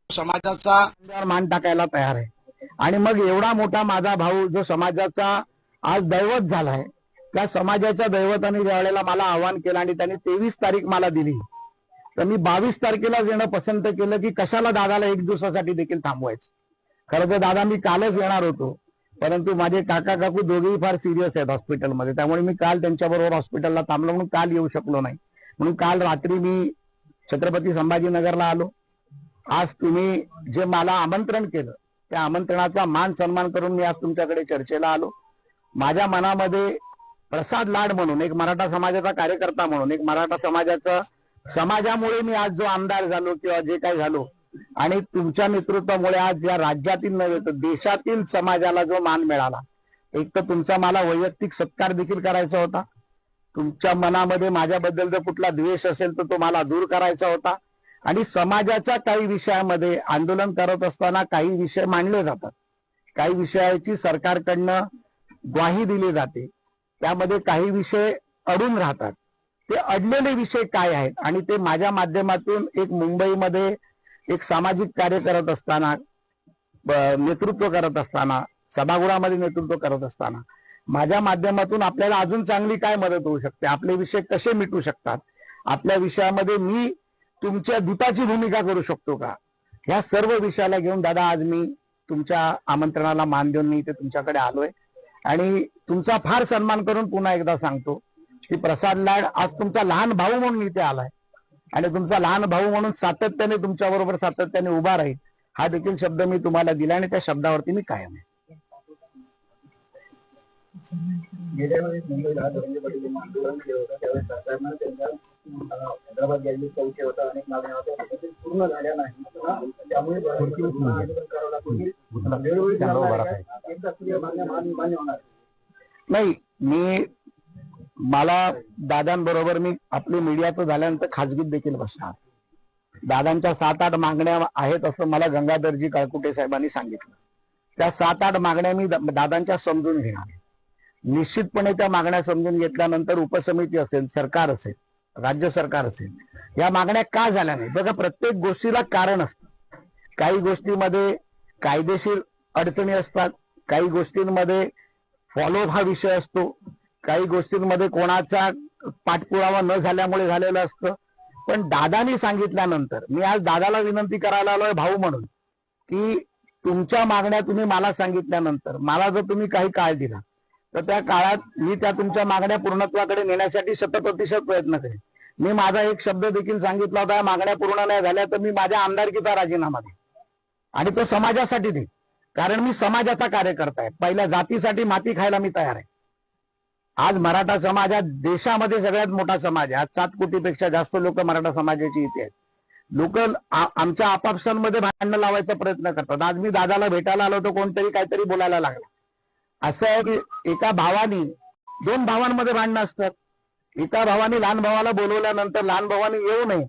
समाजाचा मान टाकायला तयार आहे। आणि मग एवढा मोठा माझा भाऊ जो समाजाचा आज दैवत झालाय, त्या समाजाच्या दैवताने ज्या वेळेला मला आवाहन केलं आणि त्यांनी 23 तारीख मला दिली, तर मी 22 तारखेला येणं पसंत केलं की कशाला दादाला एक दिवसासाठी देखील थांबवायचं। खरं तर दादा मी कालच येणार होतो, परंतु माझे काका काकू दोघेही फार सिरियस आहेत हॉस्पिटलमध्ये, त्यामुळे मी काल त्यांच्याबरोबर हॉस्पिटलला थांबलो, म्हणून काल येऊ शकलो नाही। म्हणून काल रात्री मी छत्रपती संभाजीनगरला आलो। आज तुम्ही जे मला आमंत्रण केलं त्या आमंत्रणाचा मान सन्मान करून मी आज तुमच्याकडे चर्चेला आलो। माझ्या मनामध्ये प्रसाद लाड म्हणून एक मराठा समाजाचा कार्यकर्ता म्हणून एक मराठा समाजामुळे मी आज जो आमदार झालो किंवा जे काही झालो, आणि तुमच्या नेतृत्वामुळे आज या राज्यातील नव्हे तर देशातील समाजाला जो मान मिळाला, एक तर तुमचा मला वैयक्तिक सत्कार देखील करायचा होता। तुमच्या मनामध्ये माझ्याबद्दल जर कुठला द्वेष असेल तर तो मला दूर करायचा होता। आणि समाजाच्या काही विषयामध्ये आंदोलन करत असताना काही विषय मांडले जातात, काही विषयाची सरकारकडनं ग्वाही दिली जाते, त्यामध्ये काही विषय अडून राहतात। ते अडलेले विषय काय आहेत आणि ते माझ्या माध्यमातून एक मुंबईमध्ये एक सामाजिक कार्य करत असताना, नेतृत्व करत असताना, सभागृहामध्ये नेतृत्व करत असताना माझ्या माध्यमातून आपल्याला अजून चांगली काय मदत होऊ शकते, आपले विषय कसे मिटू शकतात, आपल्या विषयामध्ये मी तुमच्या दूताची भूमिका करू शकतो का, ह्या सर्व विषयाला घेऊन दादा आज मी तुमच्या आमंत्रणाला मान देऊन मी इथे तुमच्याकडे आलोय। आणि तुमचा फार सन्मान करून पुन्हा एकदा सांगतो की प्रसाद लाड आज तुमचा लहान भाऊ म्हणून इथे आलाय, आणि तुमचा लहान भाऊ म्हणून सातत्याने तुमच्या बरोबर सातत्याने उभा राहील, हा देखील शब्द मी तुम्हाला दिला आणि त्या शब्दावरती मी कायम आहे। गेल्या वेळेस मुंबईला धनंजय पाटील आंदोलन केलं होतं, त्यावेळेस सरकारनं त्यांच्या हैदराबाद गॅलरी चौकी होता, अनेक मागण्या होत्या, ते पूर्ण झाल्या नाही, त्यामुळे नाही, मला दादांबरोबर मी आपली मीडियाचं झाल्यानंतर खाजगीत देखील बसणार। दादांच्या 7-8 मागण्या आहेत असं मला गंगाधरजी काळकुटे साहेबांनी सांगितलं। त्या 7-8 मागण्या मी दादांच्या समजून घेणार। निश्चितपणे त्या मागण्या समजून घेतल्यानंतर उपसमिती असेल, सरकार असेल, राज्य सरकार असेल, या मागण्या का झाल्या नाही, बघा प्रत्येक गोष्टीला कारण असतं। काही गोष्टीमध्ये कायदेशीर अडचणी असतात, काही गोष्टींमध्ये फॉलोअप हा विषय असतो, काही गोष्टींमध्ये कोणाचा पाठपुरावा न झाल्यामुळे झालेलं असतं। पण दादानी सांगितल्यानंतर मी आज दादाला विनंती करायला आलोय भाऊ म्हणून की तुमच्या मागण्या तुम्ही मला सांगितल्यानंतर मला जर तुम्ही काही काळ दिला तर त्या काळात मी त्या तुमच्या मागण्या पूर्णत्वाकडे नेण्यासाठी शतप्रतिशत प्रयत्न करेन। मी माझा एक शब्द देखील सांगितला होता, मागण्या पूर्ण नाही झाल्या तर मी माझ्या आमदारकीचा राजीनामा देईन, आणि तो समाजासाठी देईन, कारण मी समाजाचा कार्यकर्ता आहे। पहिल्या जातीसाठी माती खायला मी तयार आहे। आज मराठा समाज हा देशामध्ये सगळ्यात मोठा समाज आहे। आज 7 कोटीपेक्षा जास्त लोक मराठा समाजाची इथे आहेत। लोक आमच्या आपापसांमध्ये भांडणं लावायचा प्रयत्न करतात। आज मी दादाला भेटायला आलो तर कोणतरी काहीतरी बोलायला लागला। असं आहे की एका भावानी 2 भावांमध्ये भांडणं असतात, एका भावानी लहान भावाला बोलवल्यानंतर लहान भावानी येऊ नये,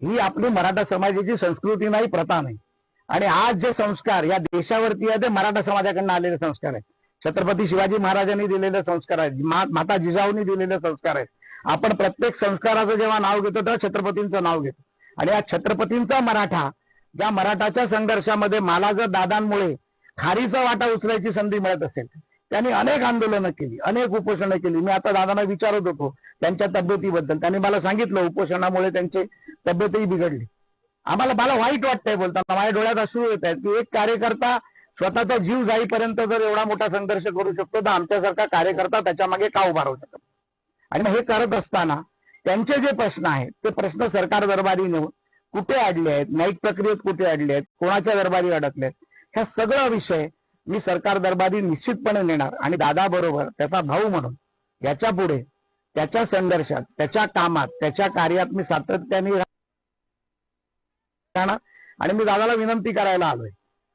ही आपली मराठा समाजाची संस्कृती नाही, प्रथा नाही। आणि आज जे संस्कार या देशावरती आहे ते मराठा समाजाकडून आलेले संस्कार आहेत। छत्रपती शिवाजी महाराजांनी दिलेले संस्कार आहेत, माता जिजाऊंनी दिलेले संस्कार आहेत। आपण प्रत्येक संस्काराचं जेव्हा नाव घेतो तेव्हा छत्रपतींचं नाव घेतो, आणि या छत्रपतींचा मराठा, ज्या मराठाच्या संघर्षामध्ये मला जर दादांमुळे खारीचा वाटा उचलायची संधी मिळत असेल, त्यांनी अनेक आंदोलनं केली, अनेक उपोषणं केली। मी आता दादांना विचारत होतो त्यांच्या तब्येतीबद्दल, त्यांनी मला सांगितलं उपोषणामुळे त्यांची तब्येतही बिघडली। मला वाईट वाटतंय बोलताना, माझ्या डोळ्यात अश्रू येत आहेत की एक कार्यकर्ता स्वतःचा जीव जाईपर्यंत जर एवढा मोठा संघर्ष करू शकतो तर आमच्यासारखा कार्यकर्ता त्याच्या मागे का उभा राहू शकतो। आणि मग हे करत असताना त्यांचे जे प्रश्न आहेत ते प्रश्न सरकार दरबारी नेऊन कुठे अडले आहेत, न्यायिक प्रक्रियेत कुठे अडले आहेत, कोणाच्या दरबारी अडकले आहेत, ह्या सगळा विषय मी सरकार दरबारी निश्चितपणे नेणार। आणि दादा बरोबर त्याचा भाऊ म्हणून याच्या पुढे त्याच्या संघर्षात, त्याच्या कामात, त्याच्या कार्यात मी सातत्याने राहणार। आणि मी दादाला विनंती करायला आलोय,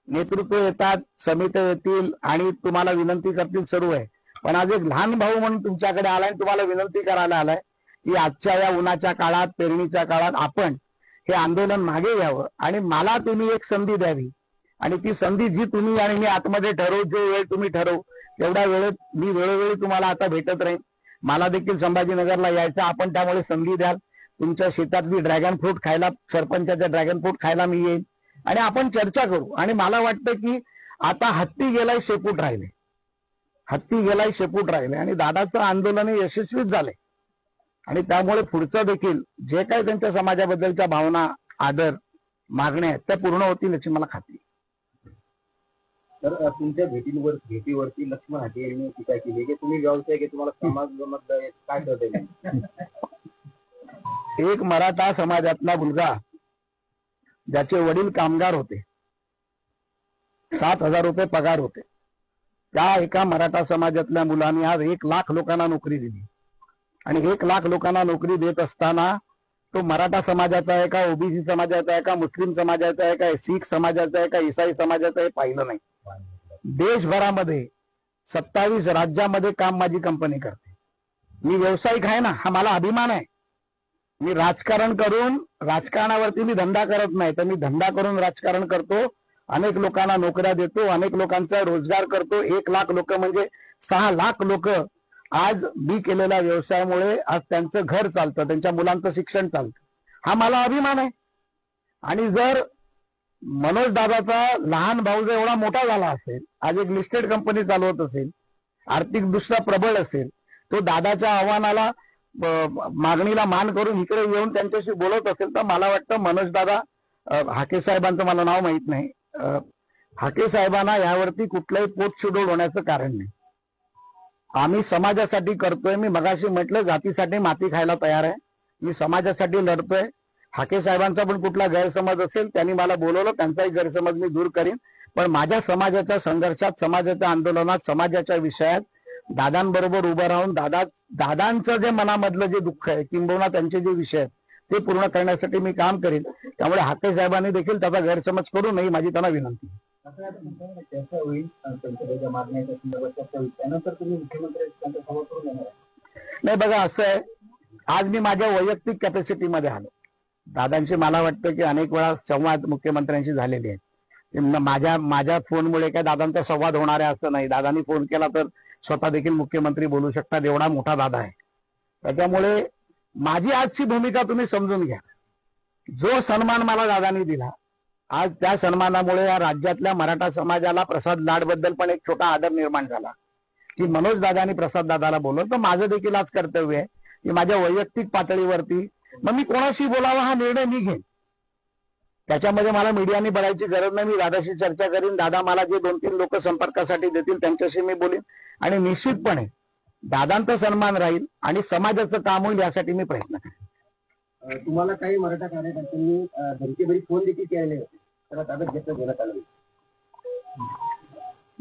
नेतृत्व येतात, समित्या येतील आणि तुम्हाला विनंती करतील, सर्व आहे, पण आज एक लहान भाऊ म्हणून तुमच्याकडे आलाय, तुम्हाला विनंती करायला आलाय की आजच्या या उन्हाच्या काळात, पेरणीच्या काळात आपण हे आंदोलन मागे घ्यावं आणि मला तुम्ही एक संधी द्यावी। आणि ती संधी जी तुम्ही आणि मी आतमध्ये ठरवू, जो वेळ तुम्ही ठरवू तेवढ्या वेळेत मी वेळोवेळी तुम्हाला आता भेटत राहीन। मला देखील संभाजीनगरला यायचं, आपण त्यामुळे संधी द्याल। तुमच्या शेतातली ड्रॅगन फ्रूट खायला, सरपंचाच्या ड्रॅगन फ्रूट खायला मी येईन। आणि आपण चर्चा करू. आणि मला वाटतं की आता हत्ती गेलाय शेपूट राहिले, हत्ती गेलाय शेपूट राहिले आणि दादाचं आंदोलन हे यशस्वीच झालंय. आणि त्यामुळे पुढचं देखील जे काही त्यांच्या समाजाबद्दलच्या भावना, आदर, मागण्या आहेत त्या पूर्ण होतील याची मला खात्री. तर तुमच्या भेटीवरती लक्ष्मण हाके यांनी टीका केली की तुम्ही व्यावसायिक आहे, तुम्हाला समाज जमत आहे, काय करताय? एक मराठा समाजातला मुलगा ज्याचे वडील कामगार होते, 7,000 रुपये पगार होते, त्या एका मराठा समाजातल्या मुलांनी आज 1 लाख लोकांना नोकरी दिली. आणि 1 लाख लोकांना नोकरी देत असताना तो मराठा समाजाचा आहे का, ओबीसी समाजाचा आहे का, मुस्लिम समाजाचा आहे का, शीख समाजाचा आहे का, ईसाई समाजाचा आहे पाहिलं नाही. देशभरामध्ये 27 राज्यामध्ये काम माझी कंपनी करते. मी व्यावसायिक आहे ना, हा मला अभिमान आहे. मी राजकारण करून राजकारणावरती मी धंदा करत नाही, तर मी धंदा करून राजकारण करतो. अनेक लोकांना नोकऱ्या देतो, अनेक लोकांचा रोजगार करतो. 1 लाख लोक म्हणजे 6 लाख लोक आज मी केलेल्या व्यवसायामुळे आज त्यांचं घर चालतं, त्यांच्या मुलांचं शिक्षण चालतं. हा मला अभिमान आहे. आणि जर मनोज दादाचा लहान भाऊ जर एवढा मोठा झाला असेल, आज एक लिस्टेड कंपनी चालवत असेल, आर्थिक दृष्ट्या प्रबळ असेल, तो दादाच्या आव्हानाला मागणीला मान करून इकडे येऊन त्यांच्याशी बोलत असेल, तर मला वाटतं मनोज दादा हाके साहेबांचं मला नाव माहित नाही, हाके साहेबांना यावरती कुठलंही पोटशुडोळ होण्याचं कारण नाही. आम्ही समाजासाठी करतोय. मी मगाशी म्हटलं जातीसाठी माती खायला तयार आहे. मी समाजासाठी लढतोय. हाके साहेबांचा पण कुठला गैरसमज असेल त्यांनी मला बोलवलं, त्यांचाही गैरसमज मी दूर करीन. पण माझ्या समाजाच्या संघर्षात, समाजाच्या आंदोलनात, समाजाच्या विषयात दादांबरोबर उभं राहून दादांचं जे मनामधलं जे दुःख आहे किंबहुना त्यांचे जे विषय आहेत ते पूर्ण करण्यासाठी मी काम करीन. त्यामुळे हाके साहेबांनी देखील त्याचा गैरसमज करू नये माझी त्यांना विनंती. चर्चा होईल, संसदेच्या मागण्याच्या संदर्भात चर्चा होईल, त्यानंतर तुम्ही मुख्यमंत्री त्यांचा सभा करून येणार आहे? नाही बघा, असं आहे, आज मी माझ्या वैयक्तिक कॅपॅसिटीमध्ये आलो. दादांची मला वाटतं की अनेक वेळा संवाद मुख्यमंत्र्यांशी झालेले आहेत. माझ्या फोनमुळे काय दादांचा संवाद होणार आहे असं नाही. दादांनी फोन केला तर स्वतः देखील मुख्यमंत्री बोलू शकतात, एवढा मोठा दादा आहे. त्याच्यामुळे माझी आजची भूमिका तुम्ही समजून घ्या. जो सन्मान मला दादांनी दिला, आज त्या सन्मानामुळे या राज्यातल्या मराठा समाजाला प्रसाद लाडबद्दल पण एक छोटा आदर निर्माण झाला की मनोज दादांनी प्रसाद दादाला बोलवलं. तर माझं देखील आज कर्तव्य आहे की माझ्या वैयक्तिक पातळीवरती मग मी कोणाशी बोलावा हा निर्णय मी घेईन. त्याच्यामध्ये मला मीडियाने बघायची गरज नाही. मी दादाशी चर्चा करीन. दादा मला जे 2-3 लोक संपर्कासाठी देतील त्यांच्याशी मी बोलीन. आणि निश्चितपणे दादांचा सन्मान राहील आणि समाजाचं काम होईल यासाठी मी प्रयत्न करेन. तुम्हाला काही मराठा कार्यकर्त्यांनी धमकीभरी फोन देखील केलेले होते, त्याला ताब्यात घेण्यात आलं.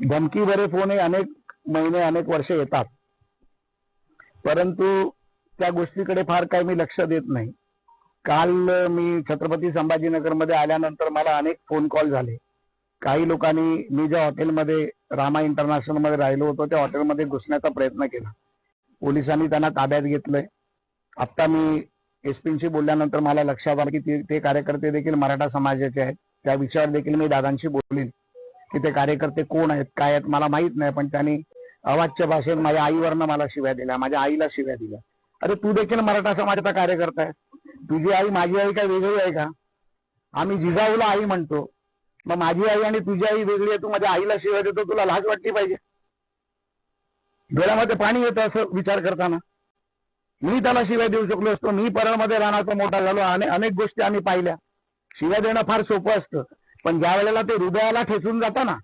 धमकीभरे फोन हे अनेक महिने, अनेक वर्ष येतात, परंतु त्या गोष्टीकडे फार काही मी लक्ष देत नाही. काल मी छत्रपती संभाजीनगरमध्ये आल्यानंतर मला अनेक फोन कॉल झाले. काही लोकांनी मी ज्या हॉटेलमध्ये रामा इंटरनॅशनल मध्ये राहिलो होतो त्या हॉटेलमध्ये घुसण्याचा प्रयत्न केला. पोलिसांनी त्यांना ताब्यात घेतलंय. आता मी एसपींशी बोलल्यानंतर मला लक्षात आलं की ते कार्यकर्ते देखील मराठा समाजाचे आहेत. त्या विषयावर देखील मी दादांशी बोलीन की ते कार्यकर्ते कोण आहेत, काय आहेत मला माहित नाही. पण त्यांनी अवाच्य भाषेत माझ्या आईवरनं मला शिव्या दिल्या, माझ्या आईला शिव्या दिल्या. अरे तू देखील मराठा समाजाचा कार्यकर्ता आहे. तुझी आई माझी आई काय वेगळी आहे का? आम्ही जिजाऊला आई म्हणतो, मग माझी आई आणि तुझी आई वेगळी आहे. तू माझ्या आईला शिवाय देतो, तुला लाज वाटली पाहिजे. डोळ्यामध्ये पाणी येतं असं विचार करताना. मी त्याला शिवाय देऊ शकलो असतो. मी परळमध्ये राहण्याचा मोठा झालो. अनेक गोष्टी आम्ही पाहिल्या. शिव्या देणं फार सोपं असतं, पण ज्या वेळेला ते हृदयाला ठेचून जातं ना,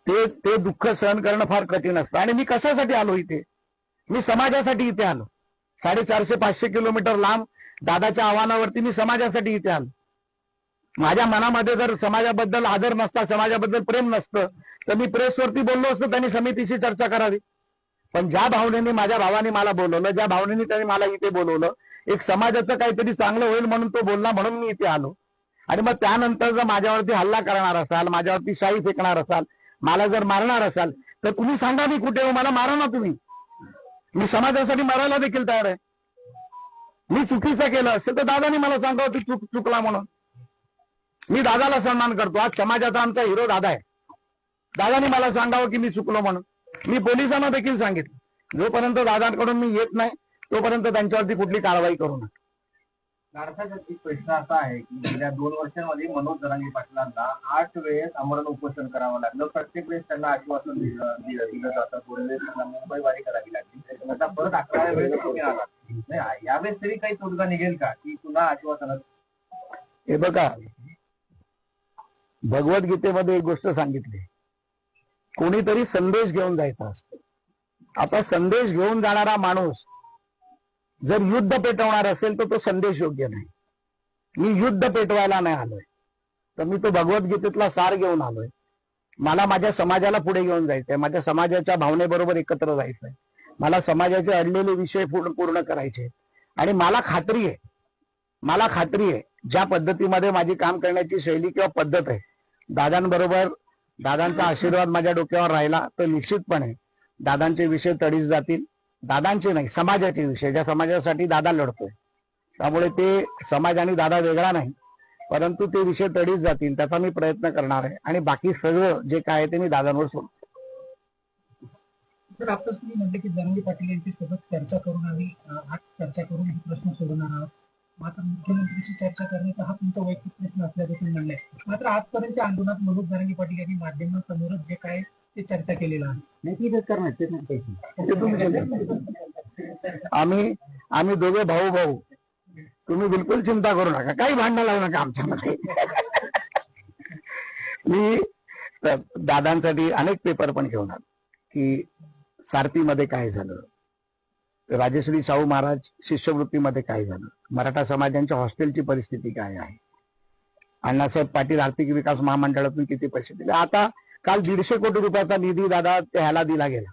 ते दुःख सहन करणं फार कठीण असतं. आणि मी कशासाठी आलो इथे? मी समाजासाठी इथे आलो. 450-500 किलोमीटर लांब दादाच्या आव्हानावरती मी समाजासाठी इथे आलो. माझ्या मनामध्ये जर समाजाबद्दल आदर नसता, समाजाबद्दल प्रेम नसतं, तर मी प्रेसवरती बोललो असतो, त्यांनी समितीशी चर्चा करावी. पण ज्या भावनेने माझ्या भावाने मला बोलवलं, ज्या भावनेने त्यांनी मला इथे बोलवलं, एक समाजाचं काहीतरी चांगलं होईल म्हणून तो बोलला, म्हणून मी इथे आलो. आणि मग त्यानंतर जर माझ्यावरती हल्ला करणार असाल, माझ्यावरती शाई फेकणार असाल, मला जर मारणार असाल, तर तुम्ही सांगा मी कुठे हो, मला मारा ना तुम्ही. मी समाजासाठी मारायला देखील तयार आहे. मी चुकीचं केलं असेल तर दादानी मला सांगावं की चुकला म्हणून. मी दादाला सन्मान करतो. आज समाजाचा आमचा हिरो दादा आहे. दादानी मला सांगावं की मी चुकलो म्हणून. मी पोलिसांना देखील सांगितलं, जोपर्यंत दादांकडून मी येत नाही तोपर्यंत त्यांच्यावरती कुठली कारवाई करू नका. नारळाचा एक प्रश्न असा आहे की गेल्या 2 वर्षांमध्ये मनोज जरांगे पाटलांना 8 वेळेस आमरण उपोषण करावं लागलं. प्रत्येक वेळेस त्यांना आश्वासन दिलं जातं. थोड्या वेळेस त्यांना मुंबई वारी करावी लागली. आता परत 11व्या वेळेस तुम्ही आला. यावेळेस तरी काही तोडगा निघेल का की पुन्हा आश्वासनात? हे बघा, भगवद्गीतेमध्ये एक गोष्ट सांगितली, कोणीतरी संदेश घेऊन जायचा असतो. आता संदेश घेऊन जाणारा माणूस जर युद्ध पेटवणार असेल तर तो संदेश योग्य नाही. मी युद्ध पेटवायला नाही आलोय, तर मी तो भगवद्गीतेतला सार घेऊन आलोय. मला माझ्या समाजाला पुढे घेऊन जायचंय, माझ्या समाजाच्या भावनेबरोबर एकत्र जायचंय, मला समाजाचे अडलेले विषय पूर्ण करायचे. आणि मला खात्री आहे ज्या पद्धतीमध्ये माझी काम करण्याची शैली किंवा पद्धत आहे, दादांबरोबर दादांचा आशीर्वाद माझ्या डोक्यावर राहिला तर निश्चितपणे दादांचे विषय तडीस जातील. दादांचे नाही, समाजाचे विषय, ज्या समाजासाठी दादा लढतोय. त्यामुळे ते समाज आणि दादा वेगळा नाही, परंतु ते विषय तडीस जातील त्याचा मी प्रयत्न करणार आहे. आणि बाकी सगळं जे काय आहे ते मी दादांवर सोडतो. तर आता तुम्ही म्हटले की जरांगे पाटील यांची सोबत चर्चा करून आम्ही आज चर्चा करून हे प्रश्न सोडवणार आहोत. मात्र मुख्यमंत्र्यांशी चर्चा करण्याचा हा तुमचा वैयक्तिक प्रश्न असल्याचं तुम्ही म्हणले. मात्र आजपर्यंतच्या आंदोलनात मनोज जरांगे पाटील यांनी माध्यमांसमोरच जे काय ते चर्चा केलेलं आहे. आम्ही दोघे भाऊ, तुम्ही बिलकुल चिंता करू नका, काही भांडण लावू नका आमच्यामध्ये. मी दादांसाठी अनेक पेपर पण घेऊन आलो की सारथीमध्ये काय झालं, राजश्री शाहू महाराज शिष्यवृत्तीमध्ये काय झालं, मराठा समाजांच्या हॉस्टेलची परिस्थिती काय आहे, अण्णासाहेब पाटील आर्थिक विकास महामंडळातून किती पैसे दिले. आता काल 150 कोटी रुपयाचा निधी दादा ह्याला दिला गेला,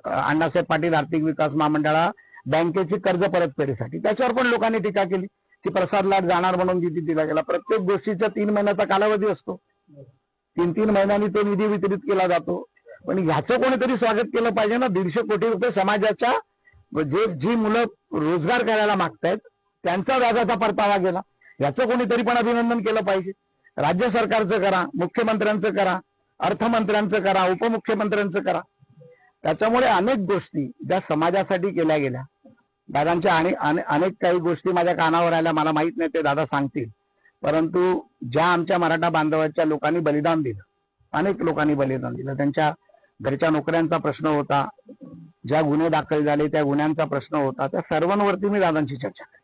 अण्णासाहेब पाटील आर्थिक विकास महामंडळा बँकेची कर्ज परतफेडीसाठी. त्याच्यावर पण लोकांनी टीका केली की प्रसाद लाट जाणार म्हणून निधी दिला गेला. प्रत्येक गोष्टीचा 3 महिन्याचा कालावधी असतो, 3 महिन्यांनी तो निधी वितरित केला जातो. पण ह्याचं कोणीतरी स्वागत केलं पाहिजे ना. 150 कोटी रुपये समाजाच्या जी मुलं रोजगार करायला मागतायत त्यांचा व्याजाचा परतावा गेला, याचं कोणीतरी पण अभिनंदन केलं पाहिजे. राज्य सरकारचं करा, मुख्यमंत्र्यांचं करा, अर्थमंत्र्यांचं करा, उपमुख्यमंत्र्यांचं करा. त्याच्यामुळे अनेक गोष्टी ज्या समाजासाठी केल्या गेल्या, दादांच्या आणि अनेक काही गोष्टी माझ्या कानावर आल्या, मला माहित नाही, ते दादा सांगतील. परंतु ज्या आमच्या मराठा बांधवाच्या लोकांनी बलिदान दिलं, अनेक लोकांनी बलिदान दिलं, त्यांच्या घरच्या नोकऱ्यांचा प्रश्न होता, ज्या गुन्हे दाखल झाले त्या गुन्ह्यांचा प्रश्न होता, त्या सर्वांवरती मी दादांची चर्चा केली.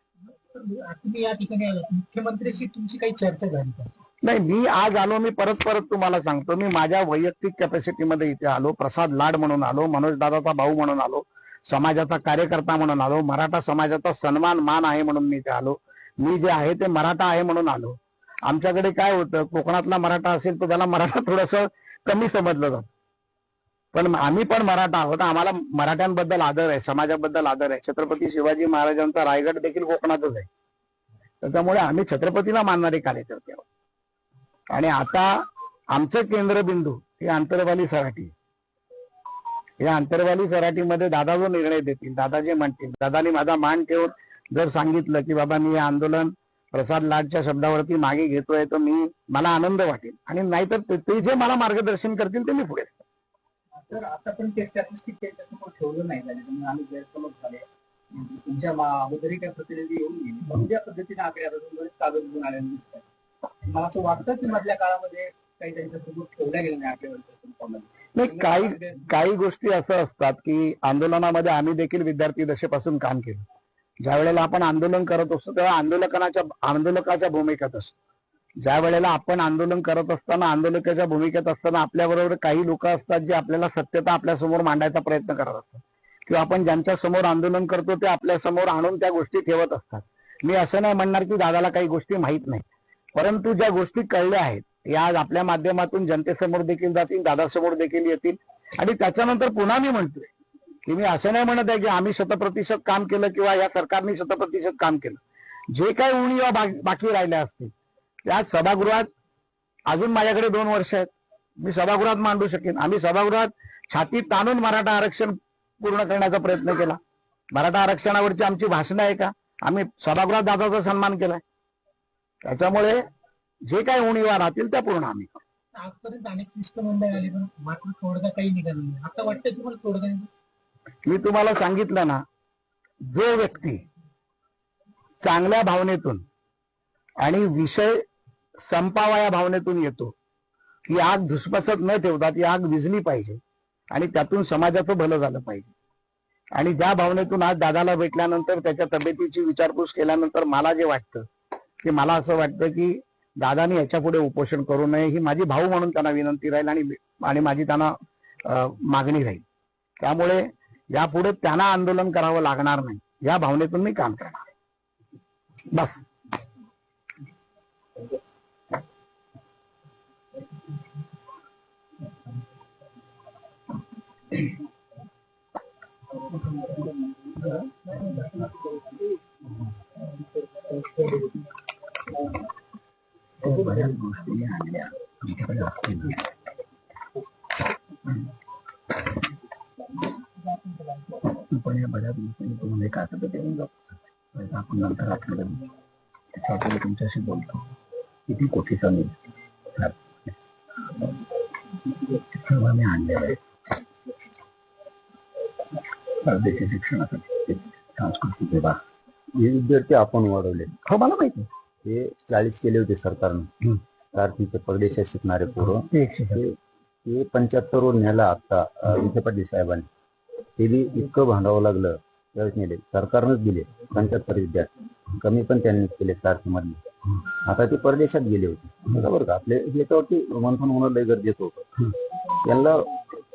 तुम्ही या ठिकाणी आलात, मुख्यमंत्र्यांशी तुमची काही चर्चा झाली का? नाही, मी आज आलो, मी परत तुम्हाला सांगतो, मी माझ्या वैयक्तिक कॅपॅसिटीमध्ये इथे आलो. प्रसाद लाड म्हणून आलो, मनोज दादाचा भाऊ म्हणून आलो, समाजाचा कार्यकर्ता म्हणून आलो, मराठा समाजाचा सन्मान मान आहे म्हणून मी इथे आलो. मी जे आहे ते मराठा आहे म्हणून आलो. आमच्याकडे काय होतं, कोकणातला मराठा असेल तर त्याला मराठा थोडस कमी समजलं जातं, पण आम्ही पण मराठा आहोत. आम्हाला मराठ्यांबद्दल आदर आहे, समाजाबद्दल आदर आहे. छत्रपती शिवाजी महाराजांचा रायगड देखील कोकणातच आहे, त्याच्यामुळे आम्ही छत्रपतीला मानणारे कार्यकर्ते आहोत. आणि आता आमचं केंद्रबिंदू हे आंतरवाली सराठी. या आंतरवाली सराठीमध्ये दादा जो निर्णय देतील, दादा जे म्हणतील, दादानी माझा मान ठेवून जर सांगितलं की बाबा मी हे आंदोलन प्रसाद लाडच्या शब्दावरती मागे घेतोय, तर मला आनंद वाटेल. आणि नाहीतर ते जे मला मार्गदर्शन करतील ते मी पुढे. तर आता पण ते स्टॅटिस्टिक त्यांच्यासमोर ठेवलं नाही झाले, आम्ही गैरसमज झाले. तुमच्या अगोदरी काही प्रतिनिधी येऊन गेली, म्हणून त्या पद्धतीने आकडे कागद घेऊन आलेले दिसतात. मला असं वाटतं की मधल्या काळामध्ये काही त्यांच्यासमोर ठेवल्या गेल्या नाही आकडेवारी. नाही, काही गोष्टी असं असतात की आंदोलनामध्ये आम्ही देखील विद्यार्थी दशेपासून काम केलं. ज्या वेळेला आपण आंदोलन करत असतो तेव्हा आंदोलकाच्या भूमिकेत असतो. ज्या वेळेला आपण आंदोलन करत असताना, आंदोलकाच्या भूमिकेत असताना आपल्याबरोबर काही लोक असतात जे आपल्याला सत्यता आपल्यासमोर मांडायचा प्रयत्न करत असतात, किंवा आपण ज्यांच्या समोर आंदोलन करतो ते आपल्यासमोर आणून त्या गोष्टी ठेवत असतात. मी असं नाही म्हणणार की दादाला काही गोष्टी माहीत नाही, परंतु ज्या गोष्टी कळल्या आहेत या आज आपल्या माध्यमातून जनतेसमोर देखील जातील, दादासमोर देखील येतील. आणि त्याच्यानंतर पुन्हा मी म्हणतोय की मी असं नाही म्हणत आहे की आम्ही 100% काम केलं किंवा या सरकारने 100% काम केलं. जे काही उणीवा बाकी राहिल्या असतील त्या सभागृहात, अजून माझ्याकडे 2 वर्ष आहेत, मी सभागृहात मांडू शकेन. आम्ही सभागृहात छाती ताणून मराठा आरक्षण पूर्ण करण्याचा प्रयत्न केला. मराठा आरक्षणावरची आमची भाषणं आहे का, आम्ही सभागृहात दादाचा सन्मान केलाय. त्याच्यामुळे जे काही उणीवा राहतील त्या पूर्ण आम्ही करू. आजपर्यंत अनेक शिष्टमंडळ आली पण मात्र तोडगा काही निघाला नाही. आता वाटतं तुम्हाला तोडगा? मी तुम्हाला सांगितलं ना, जो व्यक्ती चांगल्या भावनेतून आणि विषय संपावा या भावनेतून येतो. ही आग धुसमसत न ठेवता ती आग विझली पाहिजे आणि त्यातून समाजाचं भलं झालं पाहिजे. आणि ज्या भावनेतून आज दादाला भेटल्यानंतर त्याच्या तब्येतीची विचारपूस केल्यानंतर मला जे वाटतं की मला असं वाटतं की दादानी याच्या पुढे उपोषण करू नये, ही माझी भाऊ म्हणून त्यांना विनंती राहील आणि माझी त्यांना मागणी राहील. त्यामुळे यापुढे त्यांना आंदोलन करावं लागणार नाही या भावनेतून मी काम करणार. बस. बऱ्याच गोष्टी आणल्या आमच्याकडे असतील. पण या बऱ्याच गोष्टी तुम्हाला एक असं देऊन जातो, आपण नंतर आठवलं त्याच्यावर तुमच्याशी बोलतो. किती कोटीचा मी सर्वांनी आणलेलं आहे परदेशी शिक्षणासाठी. सांस्कृतिक विभाग हे विद्यार्थी आपण वाढवले. हो मला माहिती. हे 40 केले होते सरकारनं. सारखीचे परदेशात शिकणारे पोरं ते 100 ते 75 वर नेला आता विखे पाटील साहेबांनी. ते बी इतकं भांडावं लागलं त्यावेळेस नेले. सरकारनंच दिले 75 विद्यार्थी. कमी पण त्यांनी केले सारखी मधले. आता ते परदेशात गेले होते बरोबर का. आपल्या याच्यावरती मंथन होणं लय गरजेचं होतं. त्यांना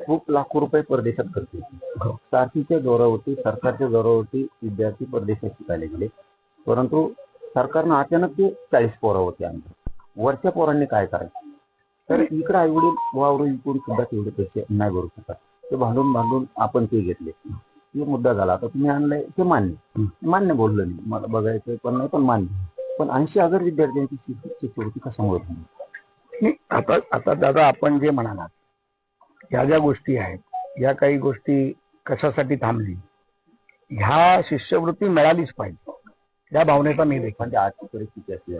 खूप लाखो रुपये परदेशात खर्च होते. सारखीच्या जोरावरती सरकारच्या जोरावरती विद्यार्थी परदेशात शिकायला गेले. परंतु सरकारनं अचानक ते 40 पोरं होते आमच्या. वरच्या पोरांनी काय करायचं. तर इकडे आई वडील वावरून इकडून सुद्धा तेवढे पैसे नाही भरू शकतात. ते भांडून आपण ते घेतले. हे मुद्दा झाला. आता तुम्ही आणलंय ते मान्य बोललं नाही. मला बघायचं पण नाही पण मान्य. पण 80,000 विद्यार्थ्यांची शिष्यवृत्ती कशामुळे थांबली. आता दादा आपण जे म्हणालात ह्या ज्या गोष्टी आहेत या काही गोष्टी कशासाठी थांबली. ह्या शिष्यवृत्ती मिळालीच पाहिजे या भावनेचा मी देखील. म्हणजे आजची परिस्थिती असली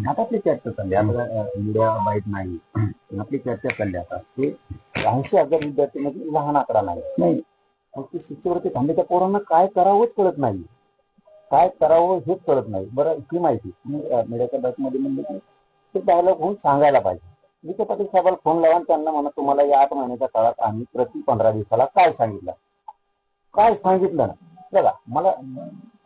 आता आपली चर्चा चालली. आता मीडिया बाईट नाही आपली चर्चा चालली. आता ते 80,000 विद्यार्थी म्हणजे लहान आकडा नाही. फक्त शिष्यवृत्ती थांबली. त्या पोरांना काय करावंच कळत नाही. काय करावं हेच कळत नाही. बरं ही माहिती मीडियाच्या बाईट मध्ये म्हणले की ते डायलॉग होऊन सांगायला पाहिजे. विखे पाटील साहेबांना फोन लावा त्यांना म्हणा तुम्हाला या 8 महिन्याच्या काळात आम्ही प्रति 15 दिवसाला काय सांगितलं ना. बघा मला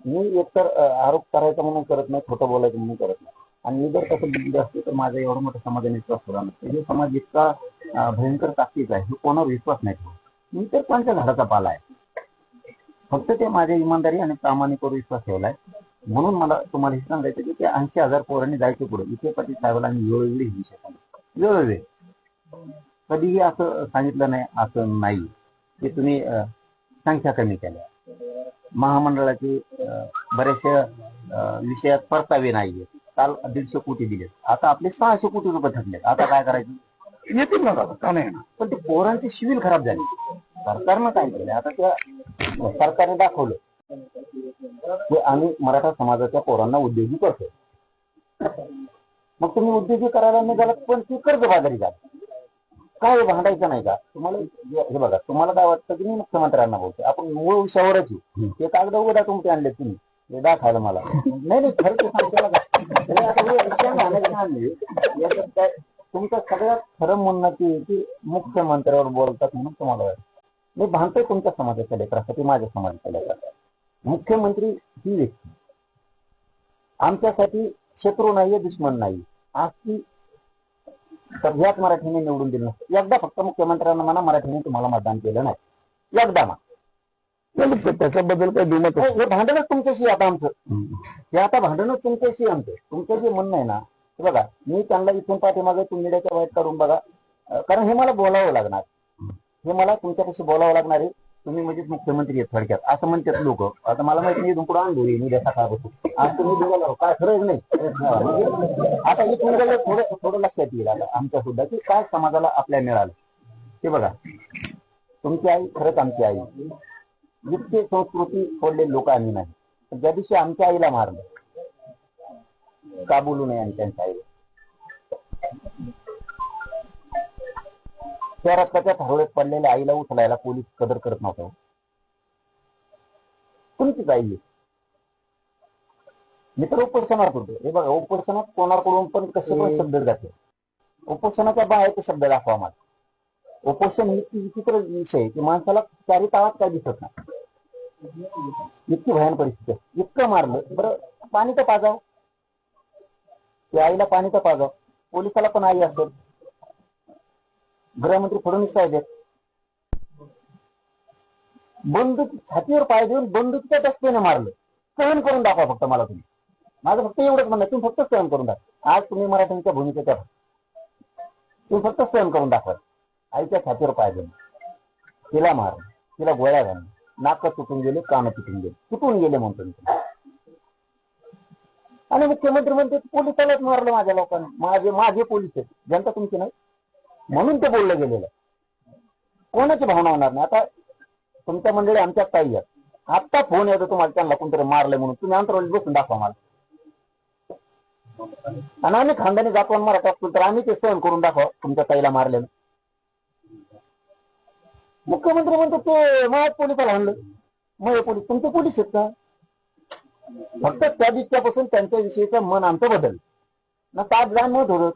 मी एकतर आरोप करायचा म्हणून करत नाही, खोटं बोलायचं म्हणून करत नाही. आणि मी जर कसं बोलले असते तर माझा एवढा मोठा समाजाने विश्वास ठेवला नसतो. हे समाज इतका भयंकर ताकदीचा आहे हे कोणावर विश्वास नाही ठेवत. मी तर कोणत्या झाडाचा पाला आहे. फक्त ते माझ्या इमानदारी आणि प्रामाणिकवर विश्वास ठेवलाय. म्हणून मला तुम्हाला हे सांगायचं की ते 80,000 पोरांनी जायचे पुढे. विखे पाटील साहेबांना आम्ही वेळोवेळी ही विषय सांगितलं. वेळोवेळी कधीही असं सांगितलं नाही असं नाही की तुम्ही संख्या कमी केल्या. महामंडळाचे बऱ्याचशा विषयात परतावे नाहीये. काल 150 कोटी दिले. आता आपले 600 कोटी रुपये थकले. आता काय करायचं. येतील ना दादा का नाही. पण ते पोरांचे सिव्हिल खराब झाले. सरकारनं काय केलं. आता त्या सरकारने दाखवलं की आम्ही मराठा समाजाच्या पोरांना उद्योगी करतो. मग तुम्ही उद्योगी करायला निघालात पण ती कर्जबाजारी झाली. काय भांडायचं नाही का तुम्हाला. हे बघा तुम्हाला काय वाटतं की मी मुख्यमंत्र्यांना बोलतो. आपण मूळ विषयावरच येऊ. ते कागद उघडा तुमचे आणले तुम्ही हे दाखवायला मला नाही खरं ते सांगते काय. तुमचं सगळ्यात खरं म्हणणं की मुख्यमंत्र्यावर बोलतात म्हणून तुम्हाला वाटतं. मी भांडतोय तुमच्या समाजाच्या लेकरासाठी माझ्या समाजाच्या लेकरासाठी. मुख्यमंत्री ही व्यक्ती आमच्यासाठी शत्रू नाहीये दुश्मन नाही. आज ती सगळ्यात मराठीने निवडून दिलं नसतं. एकदा फक्त मुख्यमंत्र्यांना म्हणा मराठीने तुम्हाला मतदान केलं नाही. एकदा त्याच्याबद्दल काही दुमत हे भांडणच तुमच्याशी आता आमचं. हे आता भांडणच तुमच्याशी आमचं. तुमचं जे म्हणणं आहे ना हे बघा मी त्यांना इथून पाठीमागे तुम्ही मीडियाच्या वाईट काढून बघा. कारण हे मला बोलावं लागणार. हे मला तुमच्यापाशी बोलावं लागणार आहे. तुम्ही म्हणजेच मुख्यमंत्री आहेत थोडक्यात असं म्हणतात लोक. आता मला माहिती नाही इथून पुढे आणली मीडिया सकाळपासून आज तुम्ही बोलावं काय खरंच नाही. आता इथून गेलं थोडं लक्षात येईल आता आमच्या सुद्धा की काय समाजाला आपल्या मिळालं. ते बघा तुमची आई खरंच आमची आई. जितके संस्कृती सोडले लोक आम्ही नाही. ज्या दिवशी आमच्या आईला मारलं का बोलू नये आणि त्यांच्या आईला. त्या रक्ताच्या थारोळ्यात पडलेल्या आईला उचलायला पोलीस कदर करत नव्हतं. तुमचीच आई मी तर उपोषणावर करतो. हे बघा, उपोषणात कोणाकडून पण कसे पण शब्द जाते. उपोषणाच्या बाहेर ते शब्द दाखवा मला. उपोषण ही इतकी विचित्र विषय आहे की माणसाला चारी ताळात काय दिसत नाही. इतकी भयान परिस्थिती आहे. इतकं मारलं, बरं पाणी तर पाजाव, त्या आईला पाणी तर पाजाव. पोलिसाला पण आई असेल. गृहमंत्री फडणवीस साहेब आहेत. बंदूक छातीवर पाय देऊन बंदुकीच्या टस्त्याने मारलं. सहन करून दाखवा फक्त मला तुम्ही. माझं फक्त एवढंच म्हणणं, तुम्ही फक्त सहन करून दाखवा. आज तुम्ही मराठ्यांच्या भूमिकेच्या, तुम्ही फक्त सहन करून दाखवा. आईच्या छातीवर पाय देऊन तिला मारलं, तिला गोळ्या घालून, नाक तुटून गेले, कान तुटून गेले, तुटून गेले म्हणतो मी. आणि मुख्यमंत्री म्हणते पोलिसालाच मारलं माझ्या लोकांना. माझे पोलीस आहेत, जनता तुमची नाही, म्हणून ते बोललं गेलेलं. कोणाची भावना होणार नाही. आता तुमच्या मंडळी आमच्यात ताई आहेत, आत्ता फोन येतो तुम्हाला, त्यांना कोणतरी मारलंय म्हणून, तुम्ही अंतरावली बसून दाखवा मला. आणि आम्ही खानदानी जातवान मराठा असतो तर आम्ही ते सहन करून दाखवा तुमच्या ताईला मारलेलं. मुख्यमंत्री म्हणतो ते मग पोलिसाला आणलं. मग पोलीस तुमचे पोलीस आहेत का? फक्त त्या दिवसापासून त्यांच्या विषयीचं मन आमचं बदल ना. ताज जाण मत होत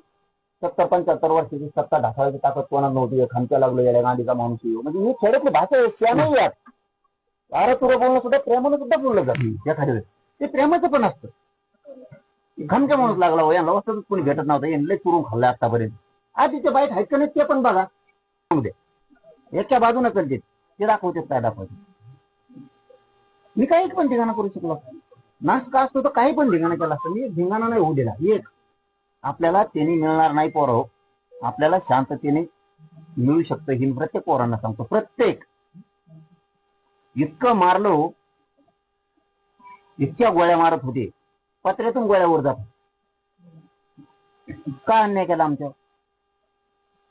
70-75 वर्षाची सत्ता ढासाळायची ताकद कोणा नव्हती. खांच्या लागलो याला गांधीचा माणूस येऊ, म्हणजे ही खेड्यातली भाषा आहे, नाही यात. अरे तुला बोलणं सुद्धा प्रेमानं सुद्धा बोललं जातं एखाद्या, ते प्रेमाचं पण असतं. घमच्या माणूस लागला हो, यांना वस्तूच कोणी भेटत नव्हतं, यांना चुरून खाल्लं आतापर्यंत. आधीचे बाईट आहेत का नाही ते पण बघा. एका बाजूने करते ते दाखवते, काय दाखवते. मी काही पण ठिकाणा करू शकलो, नाच का असतो तर काही पण ठिकाणा केला असतं. मी धिंगाणा नाही होऊ दिला. एक आपल्याला त्याने मिळणार नाही पोरं, आपल्याला शांततेने मिळू शकतं ही प्रत्येक पोरांना सांगतो. प्रत्येक इतकं मारलो, इतक्या गोळ्या मारत होते, पत्र्यातून गोळ्यावर जात. का अन्याय केला आमच्यावर?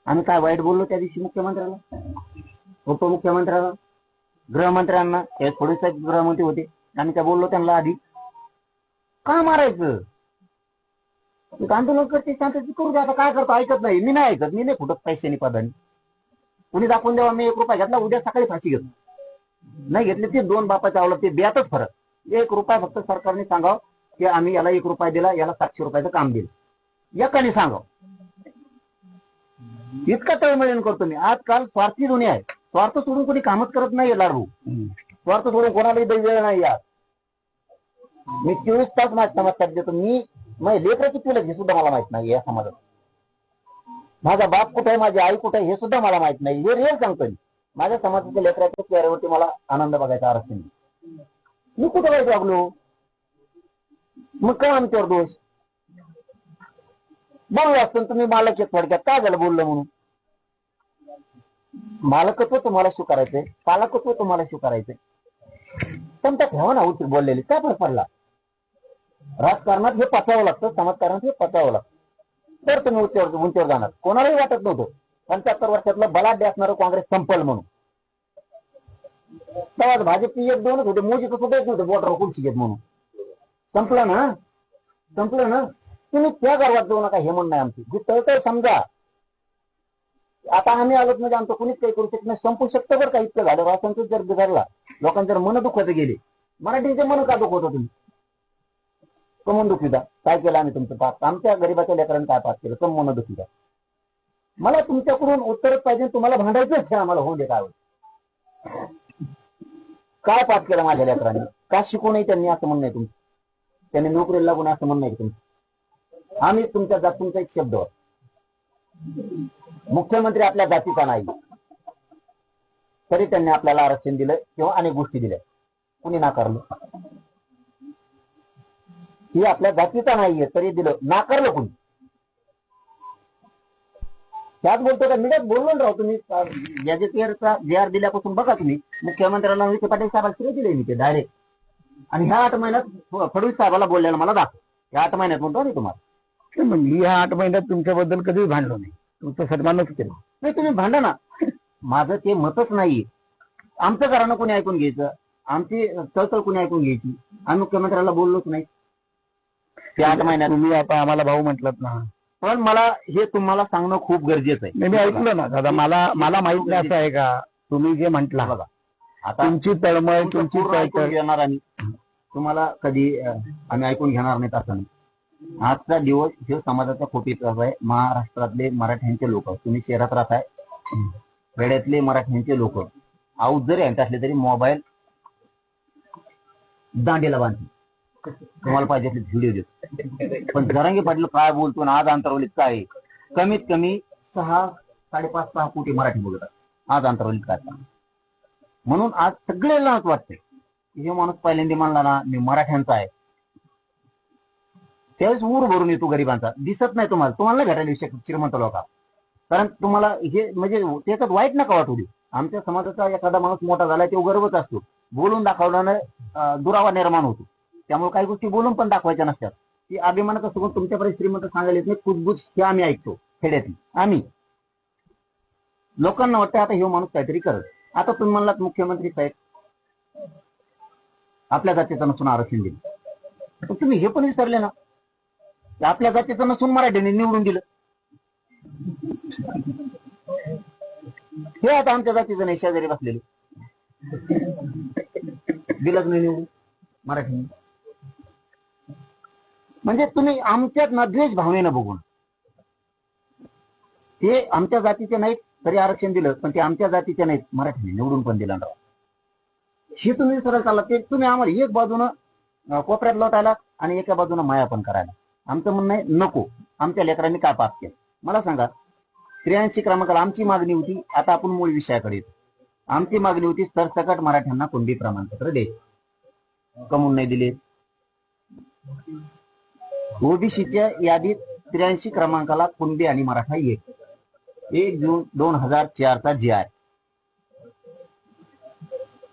आम्ही काय वाईट बोललो त्या दिवशी मुख्यमंत्र्याला, उपमुख्यमंत्र्याला, गृहमंत्र्यांना? फडणवीस साहेब गृहमंत्री होते, आम्ही काय बोललो त्यांना आधी? का मारायचं? आंदोलन करते, शांततेत करू द्या. आता काय करतो? ऐकत नाही. मी नाही ऐकत. मी नाही फुटत पैशानी पदानी. कुणी दाखवून द्यावा मी 1 रुपया घेतला, उद्या सकाळी फाशी घेतो. नाही घेतली ते 2 बापाच्या आवडत, ते ब्यातच फरक. 1 रुपया फक्त सरकारने सांगावं की आम्ही याला 1 रुपया दिला, याला 700 रुपयाचं काम दिलं, एकाने सांगावं. इतका तळमळीन करतो मी. आजकाल स्वार्थी दुनिया आहे. स्वार्थ सोडून कोणी कामच करत नाहीये लाडू. स्वार्थ सोडून कोणालाही वेळ नाही यार. मी 24 तास माझ्या समाजात देतो. मी लेकराची तुला हे सुद्धा मला माहित नाही या समाजात. माझा बाप कुठे आहे, माझी आई कुठे आहे हे सुद्धा मला माहित नाही. हे रिअल सांगतो मी. माझ्या समाजाच्या लेकराच्या चेहऱ्यावरती मला आनंद बघायचा आरक्षण. मी कुठे वाईट वागलो? मग काय आमच्यावर दोष? बोललो असतो तुम्ही मालक एक थोडक्यात, काय झालं बोललं म्हणून? मालकत्व तुम्हाला स्वीकारायचंय, पालकत्व तुम्हाला स्वीकारायचंय, पण त्या ठेवा ना उचित बोललेली, काय फरक पडला? राजकारणात हे पचावं लागतं, समाजकारणात हे पचावं लागतं, तर तुम्ही उंचीवर जाणार. कोणालाही वाटत नव्हतं 75 वर्षातलं बलाढ्य असणारं काँग्रेस संपल म्हणून. तेव्हा भाजपची 1-2च होते, मोदीचं सुद्धा येत नव्हतं बॉर्डर खुर्ची घेत म्हणून. संपलं ना, संपलं ना. तुम्ही त्या गर्वात जाऊ नका हे म्हणणं आहे आमची. जी तळतळ समजा. आता आम्ही आलोत म्हणजे आमचं कुणीच काही करू शकत नाही. संपू शकतं बरं का. इतकं झालं रासायनिक जर बिघडला, लोकांचे जर मन दुखत गेले. मराठीचे मन का दुखवत तुम्ही? कमन दुखीदा काय केलं आम्ही तुमचं पाप? आमच्या गरीबाच्या लेकरांनी काय पाप केलं? कम मन दुखीदा. मला तुमच्याकडून उत्तरच पाहिजे. तुम्हाला भांडायचंच आहे आम्हाला, होऊ दे काय काय पाप केलं माझ्या लेकरांनी? का शिकू नाही त्यांनी असं म्हणणं आहे तुमचं? त्यांनी नोकरीला लागून असं म्हणणं आहे तुमचं? आम्ही तुमच्या जातीचा एक शब्द, मुख्यमंत्री आपल्या जातीचा नाही तरी त्यांनी आपल्याला आरक्षण दिलं किंवा अनेक गोष्टी दिल्या. कुणी नाकारलं? ही आपल्या जातीचा नाहीये तरी दिलं, नाकारलं कुणी? त्यात बोलतो का मीडियात बोललो राहतो तुम्ही. गॅजेटियरचा JR दिल्यापासून बघा तुम्ही, मुख्यमंत्र्यांना विखे पाटील साहेबांना श्रेय दिले मी ते डायरेक्ट. आणि ह्या 8 महिन्यात फडणवीस साहेबाला बोललेलं मला दाखव. ह्या 8 महिन्यात म्हणतो नाही तुम्हाला. मी ह्या 8 महिन्यात तुमच्याबद्दल कधीच भांडलो नाही, तुमचा सन्मानच केला नाही. तुम्ही भांडा ना, माझं ते मतच नाहीये. आमचं घरानं कोणी ऐकून घ्यायचं, आमची तळतळ कोणी ऐकून घ्यायची? आम्ही मुख्यमंत्र्याला बोललोच नाही त्या 8 महिन्यात. तुम्ही आता आम्हाला भाऊ म्हटलात ना, पण मला हे तुम्हाला सांगणं खूप गरजेचं आहे. मी ऐकलं ना दादा. मला माहित नाही असं आहे का तुम्ही जे म्हटला. बघा आता तुमची तळमळ, तुमची पूर्ण ऐकून तळतळ घेणार आणि तुम्हाला कधी आम्ही ऐकून घेणार नाहीत असं नाही. आजचा दिवस हे समाजाचा खोटीचा आहे. महाराष्ट्रातले मराठ्यांचे लोक, तुम्ही शहरात राहताय, खेड्यातले मराठ्यांचे लोक आऊत जरी यांचे असले तरी मोबाईल दांडीला बांधते. तुम्हाला पाहिजे असले व्हिडिओ देतो. पण जरांगे पाटील काय बोलतो आणि आज अंतरवलीत काय आहे? कमीत कमी 6-5.5 कोटी मराठी बोलतात आज अंतरवलीत काय. म्हणून आज सगळ्यांना वाटतंय हे माणूस पहिल्यांदा म्हणला ना मी मराठ्यांचा आहे, त्यावेळेस ऊर भरून येतो गरिबांचा. दिसत नाही तुम्हाला नाही भेटायला श्रीमंत लोक. कारण तुम्हाला हे म्हणजे त्याच्यात वाईट नका वाटू दे. आमच्या समाजाचा एखादा माणूस मोठा झाला तो गर्वच असतो. बोलून दाखवल्यानं दुरावा निर्माण होतो. त्यामुळे काही गोष्टी बोलून पण दाखवायच्या नसतात. ती अभिमानाचा सोबत तुमच्यापर्यंत श्रीमंत सांगायला येत नाही. कुजबुज हे आम्ही ऐकतो खेड्यातली. आम्ही लोकांना वाटतं आता हे माणूस काहीतरी करत. आता तुम्ही म्हणलात मुख्यमंत्री साहेब आपल्या जातीचं नसून आरक्षण दिलं, तर तुम्ही हे पण विसरले ना आपल्या जातीचं नसून मराठ्यांनी निवडून दिलं. हे आता आमच्या जातीचं नाही, शेजारी बसलेले दिलंच नाही निवडून मराठ्यांनी. म्हणजे तुम्ही आमच्यात ना द्वेष भावनेनं बघून ते आमच्या जातीचे नाहीत तरी आरक्षण दिलं, पण ते आमच्या जातीचे नाहीत मराठ्यांनी निवडून पण दिलं ना. हे तुम्ही सरळ चालला. ते तुम्ही आम्हाला एक बाजूनं कोपऱ्यात लोटायला आणि एका बाजूनं माया पण करायला. आमचं म्हणणं आहे नको. आमच्या लेकरांनी काय पाप केलं मला सांगा. 83 क्रमांकाला आमची मागणी होती. आता आपण मूळ विषयाकडे येतो. आमची मागणी होती सरसकट मराठ्यांना कुणबी प्रमाणपत्र दे. कमून नाही दिले. ओबीसीच्या यादीत 83 क्रमांकाला कुणबी आणि मराठा 1 जून 2004चा GI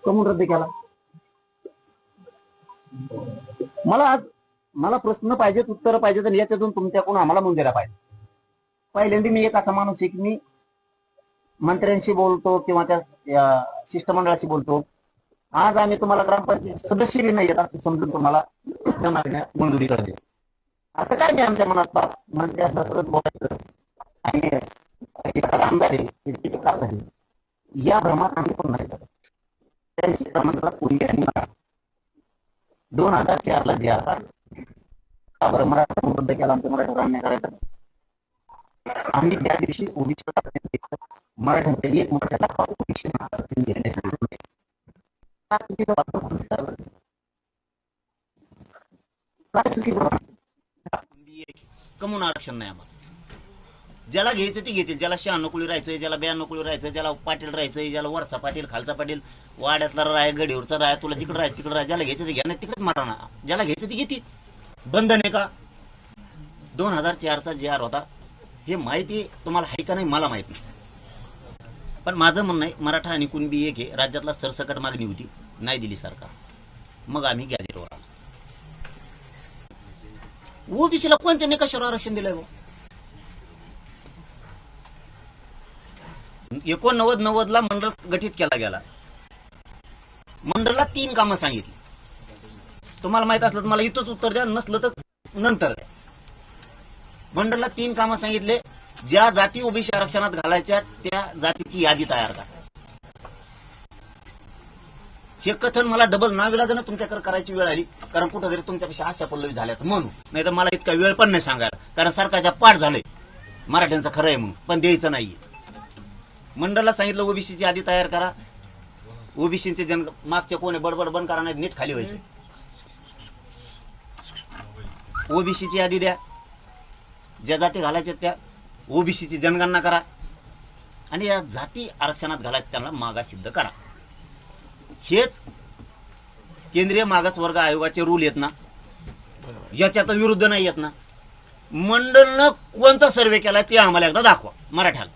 कमून रद्द केला. मला प्रश्न पाहिजेत, उत्तर पाहिजेत आणि याच्यातून तुमच्याकडून आम्हाला मुंजेला पाहिजे. पहिल्यांदा मी एक असा माणूस आहे की मी मंत्र्यांशी बोलतो किंवा त्या शिष्टमंडळाशी बोलतो. आज आम्ही तुम्हाला ग्रामपंचायत सदस्य नाही येत असं समजून तुम्हाला मंजुरी करते. आता काय नाही आमच्या मनात मंत्र्यांना बोलायचं आणि आमदार आहे या भ्रमात आम्ही पण नाही करत. त्यांची क्रमांकाला पूर्वी आणि 2004ला जे आता बरं मराठा रद्द केला. आमच्या मराठा अन्याय करायचा. आम्ही त्या दिवशी ओबीसी मराठ्यांच्या एक मोठ्याला आरक्षण कमून आरक्षण नाही आम्हाला. ज्याला घ्यायचं ते घेतील. ज्याला 96 कुळी राहायचंय, ज्याला 92 कुळी राहायचं, ज्याला पाटील राहायचंय, ज्याला वरचा पाटील खालचा पाटील, वाड्यातला राय, गडीवरचा राय, तुला जिकडे राहायचं तिकडे राहाय. ज्याला घ्यायचं ते घ्या, नाही तिकडेच मारा ना. ज्याला घ्यायचं ते घेतील. बंधन आहे का? 2004चा GR होता. हे माहिती तुम्हाला आहे का नाही मला माहित नाही. पण माझं म्हणणं आहे मराठा आणि कुणबी एक आहे. राज्यातला सरसकट मागणी होती, नाही दिली सरकार. मग आम्ही गॅजेटवर आलो. ओबीसीला कोणत्या निकषावर आरक्षण दिलंय? 89-90ला मंडळ गठीत केला गेला. मंडळाला 3 कामं सांगितली. तुम्हाला माहित असलं तर मला इथंच उत्तर द्या, नसलं तर नंतर द्या. मंडळाला 3 कामं सांगितले. ज्या जाती ओबीसी आरक्षणात घालायच्या त्या जातीची यादी तयार करा. हे कथन मला डबल नाविलाजानं तुमच्याकडे करायची वेळ आली. कारण कुठं जरी तुमच्यापेक्षा आशा पल्लवी झाल्यात म्हणून, नाही तर मला इतका वेळ पण नाही सांगायला. कारण सरकारच्या पाठ झालंय मराठ्यांचं खरं आहे म्हणून, पण द्यायचं नाहीये. मंडळाला सांगितलं ओबीसीची यादी तयार करा. ओबीसीचे जन मागचे कोणी बडबड बंद करा, नाही नीट खाली व्हायचे. ओबीसीची यादी द्या. ज्या जाती घालायच्या त्या ओबीसीची जनगणना करा आणि या जाती आरक्षणात घालायच्या त्यांना मागास सिद्ध करा. हेच केंद्रीय मागासवर्ग आयोगाचे रूल आहेत ना, याच्यात विरुद्ध नाही येत ना. मंडळनं कोणता सर्वे केला ते आम्हाला एकदा दाखवा मराठ्याला.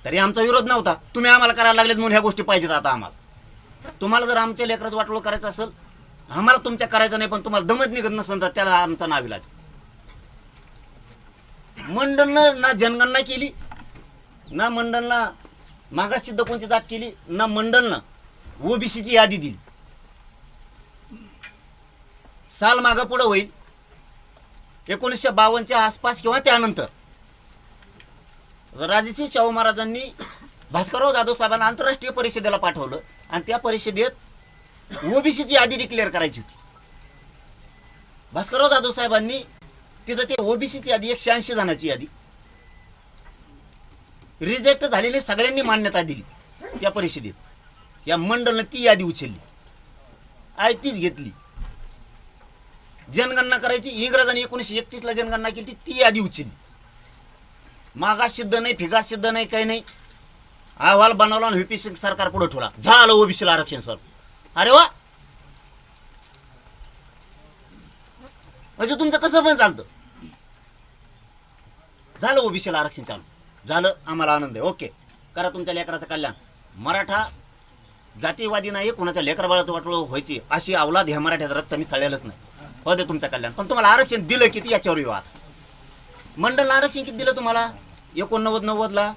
तरी आमचा विरोध नव्हता. तुम्ही आम्हाला करायला लागलेत म्हणून ह्या गोष्टी पाहिजेत आता आम्हाला. तुम्हाला जर आमच्या लेकराचं वाटोळं करायचं असेल, आम्हाला तुमच्या करायचं नाही, पण तुम्हाला दमत निघत नसेल तर त्याला आमचा नाविलाज. मंडळनं ना जनगणना केली, ना मंडळना मागास सिद्ध कोणची जात केली, ना मंडळनं ओबीसीची यादी दिली. साल मागं पुढं होईल 1952च्या आसपास किंवा त्यानंतर राजश्री शाहू महाराजांनी भास्करराव जाधव साहेबांना आंतरराष्ट्रीय परिषदेला पाठवलं आणि त्या परिषदेत ओबीसीची यादी डिक्लेअर करायची होती. भास्करराव जाधव साहेबांनी तिथं ते ओबीसीची यादी 180 जणांची यादी रिजेक्ट झालेली सगळ्यांनी मान्यता दिली त्या परिषदेत. या मंडळानं ती यादी उचलली, आहे तीच घेतली. जनगणना करायची इंग्रजांनी 1931 ला जनगणना केली, ती यादी उचलली. मागास सिद्ध नाही, फिगास सिद्ध नाही, काही नाही. अहवाल बनवला आणि व्हीपी सिंग सरकार पुढे ठेवला, झालं ओबीसीला आरक्षण सर. अरे वा, म्हणजे तुमचं कसं पण चालतं. झालं ओबीसीला आरक्षण चालू झालं, आम्हाला आनंद आहे. ओके, करा तुमच्या लेकराचं कल्याण. मराठा जातीवादी नाही, कोणाच्या लेकरबाळाचं वाटोळ व्हायची अशी अवलाद ह्या मराठ्याचं रक्त मी सळलेलंच नाही. हो दे तुमचं कल्याण. पण तुम्हाला आरक्षण दिलं किती याच्यावर येऊ. मंडळला आरक्षण किती दिलं तुम्हाला? 89-90 ला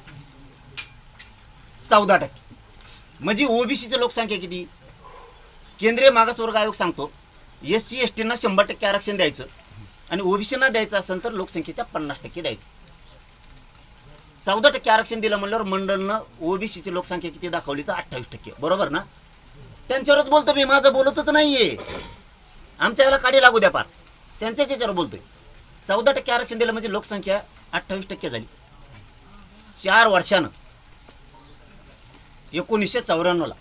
14%. म्हणजे ओबीसीची लोकसंख्या किती? केंद्रीय मागासवर्ग आयोग सांगतो एससी एसटींना 100% आरक्षण द्यायचं आणि ओबीसीना द्यायचं असेल तर लोकसंख्येच्या 50% द्यायचं. 14% आरक्षण दिलं म्हणल्यावर मंडळनं ओबीसीची लोकसंख्या किती दाखवली तर 28%. बरोबर ना? त्यांच्यावरच बोलतो मी, माझं बोलतच नाहीये. आमच्या याला काढी लागू द्या पार, त्यांच्याच याच्यावर बोलतोय. 14% आरक्षण दिलं म्हणजे लोकसंख्या 28% झाली. 4 वर्षानं 1994 ला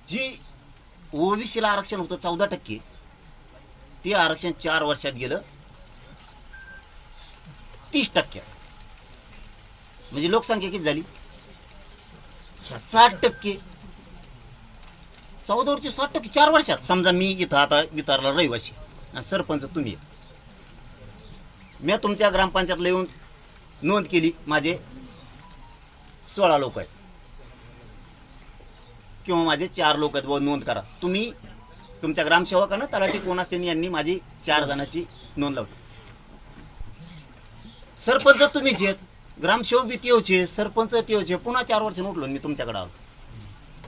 जी ओबीसीला आरक्षण होतं 14%, ते आरक्षण 4 वर्षात गेलं 30%. म्हणजे लोकसंख्या किती झाली? 60%. 14 वरची 60% 4 वर्षात. समजा मी इथं आता वितारला रहिवासी आणि सरपंच तुम्ही, मी तुमच्या ग्रामपंचायतला येऊन नोंद केली, माझे 16 लोक आहेत किंवा माझे 4 लोक आहेत, नोंद करा. तुम्ही तुमच्या ग्रामसेवकानं तलाठी कोण असते यांनी माझी 4 जणांची नोंद लावली. सरपंच तुम्हीच आहेत, ग्रामसेवक बी तेवचे, सरपंच तेवचे. पुन्हा 4 वर्ष उठलो मी तुमच्याकडे आलो.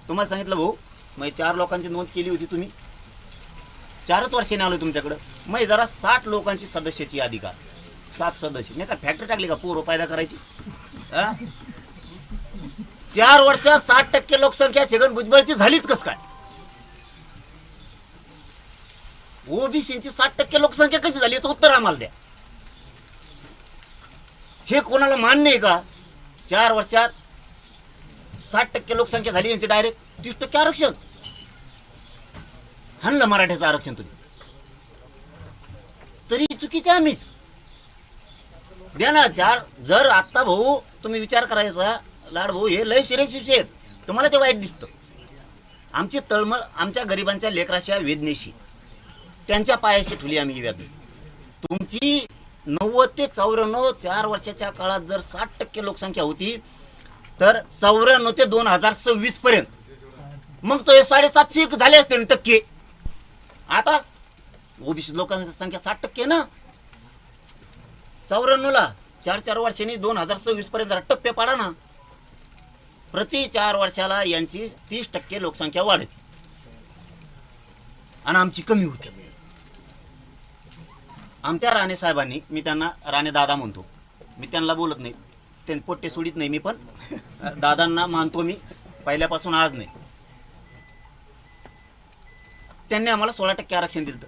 तुम्हाला सांगितलं भाऊ मग 4 लोकांची नोंद केली होती तुम्ही, 4च वर्षाने आलो तुमच्याकडं. मग जरा 60 लोकांची सदस्याची यादी का, 7 सदस्य. मी काय फॅक्टरी टाकली का पोरं पैदा करायची? 4 वर्षात 60% लोकसंख्या छगन भुजबळची झालीच कस काय? ओबीसीची 60% लोकसंख्या कशी झाली याचं उत्तर आम्हाला द्या. हे कोणाला मान्य आहे का? 4 वर्षात 60% लोकसंख्या झाली यांची डायरेक्ट 30% आरक्षण. हाणलं मराठ्याचं आरक्षण तुम्ही, तरी चुकीचे आम्हीच द्या ना 4. जर आत्ता भाऊ तुम्ही विचार करायचा, लाड भाऊ हे लय सिरियस आहेत, तुम्हाला ते वाईट दिसतं. आमची तळमळ आमच्या गरिबांच्या लेकराच्या वेदनेशी त्यांच्या पायाशी ठेवली आम्ही ही व्याधी. तुमची 90 ते 94 4 वर्षाच्या काळात जर 60% लोकसंख्या होती तर 94 ते 2026 पर्यंत मग तो 750 झाले असते टक्के. आता ओबीसी लोकांची संख्या 60% ना. 94 ला 4 वर्षांनी 2026 पर्यंत जरा टप्पे पाडा ना. प्रति 4 वर्षाला यांची 30% लोकसंख्या वाढते आणि आमची कमी होते. आमच्या राणे साहेबांनी, मी त्यांना राणे दादा म्हणतो, मी त्यांना बोलत नाही, त्यांनी पोट्टे सोडित नाही मी, पण दादांना मानतो मी पहिल्यापासून, आज नाही. त्यांनी आम्हाला 16% आरक्षण दिलं.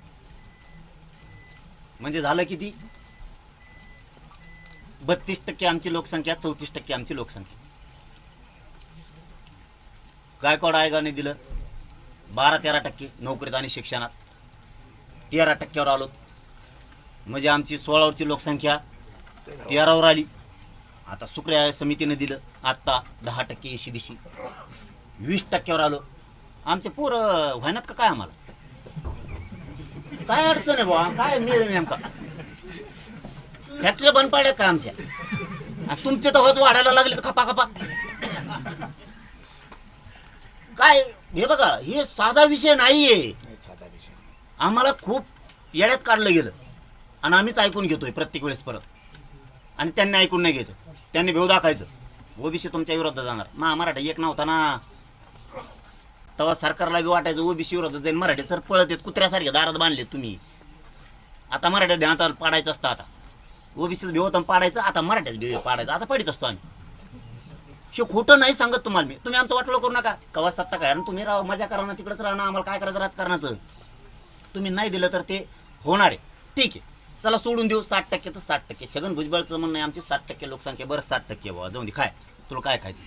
म्हणजे झालं किती? 32% आमची लोकसंख्या, 34% आमची लोकसंख्या. गायकवाड आयोगाने दिलं 12-13% नोकरीत आणि शिक्षणात, 13% वर आलो. म्हणजे आमची 16 वरची लोकसंख्या 13 वर आली. आता सुक्रिया समितीने दिलं आत्ता 10% एसीबीसी, 20% वर आलो. आमचे पोरं व्हायनात का काय? आम्हाला काय अडचण आहे बुवा? काय मिळेल नेमका? फॅक्टरी बंद पाडल्या का आमच्या? तुमचे तर होत वाढायला लागले तर खपा खपा. काय हे बघा, हे साधा विषय नाहीये. आम्हाला खूप येड्यात काढलं गेलं आणि आम्हीच ऐकून घेतोय प्रत्येक वेळेस परत. आणि त्यांनी ऐकून नाही घ्यायचं, त्यांनी भेव दाखायचं. ओबीसी तुमच्या विरोधात जाणार. मराठा एक नव्हता ना तेव्हा सरकारला बी वाटायचं ओबीसी विरोधात जाईल. मराठी सर पळत येत कुत्र्यासारखे दारात बांधले तुम्ही. आता मराठ्या ध्यानात पाडायचं असतं. आता ओबीसीच भेव तर पाडायचं, आता मराठ्याच भेव पाडायचं. आता पडित असतो आम्ही. हे खोटं नाही सांगत तुम्हाला मी. तुम्ही आमचं वाटलं करू नका. कवा सत्ता काय आणि तुम्ही राहा, मजा करा ना, तिकडच राहा ना. आम्हाला काय करायचं राजकारणाचं? तुम्ही नाही दिलं तर ते होणार आहे. ठीक आहे, चला सोडून देऊ 60% तर 60%. छगन भुजबळचं म्हणणं आहे आमची 60% लोकसंख्या, बरं 60% बाबा जाऊन दे, खाय तुला काय खायचं.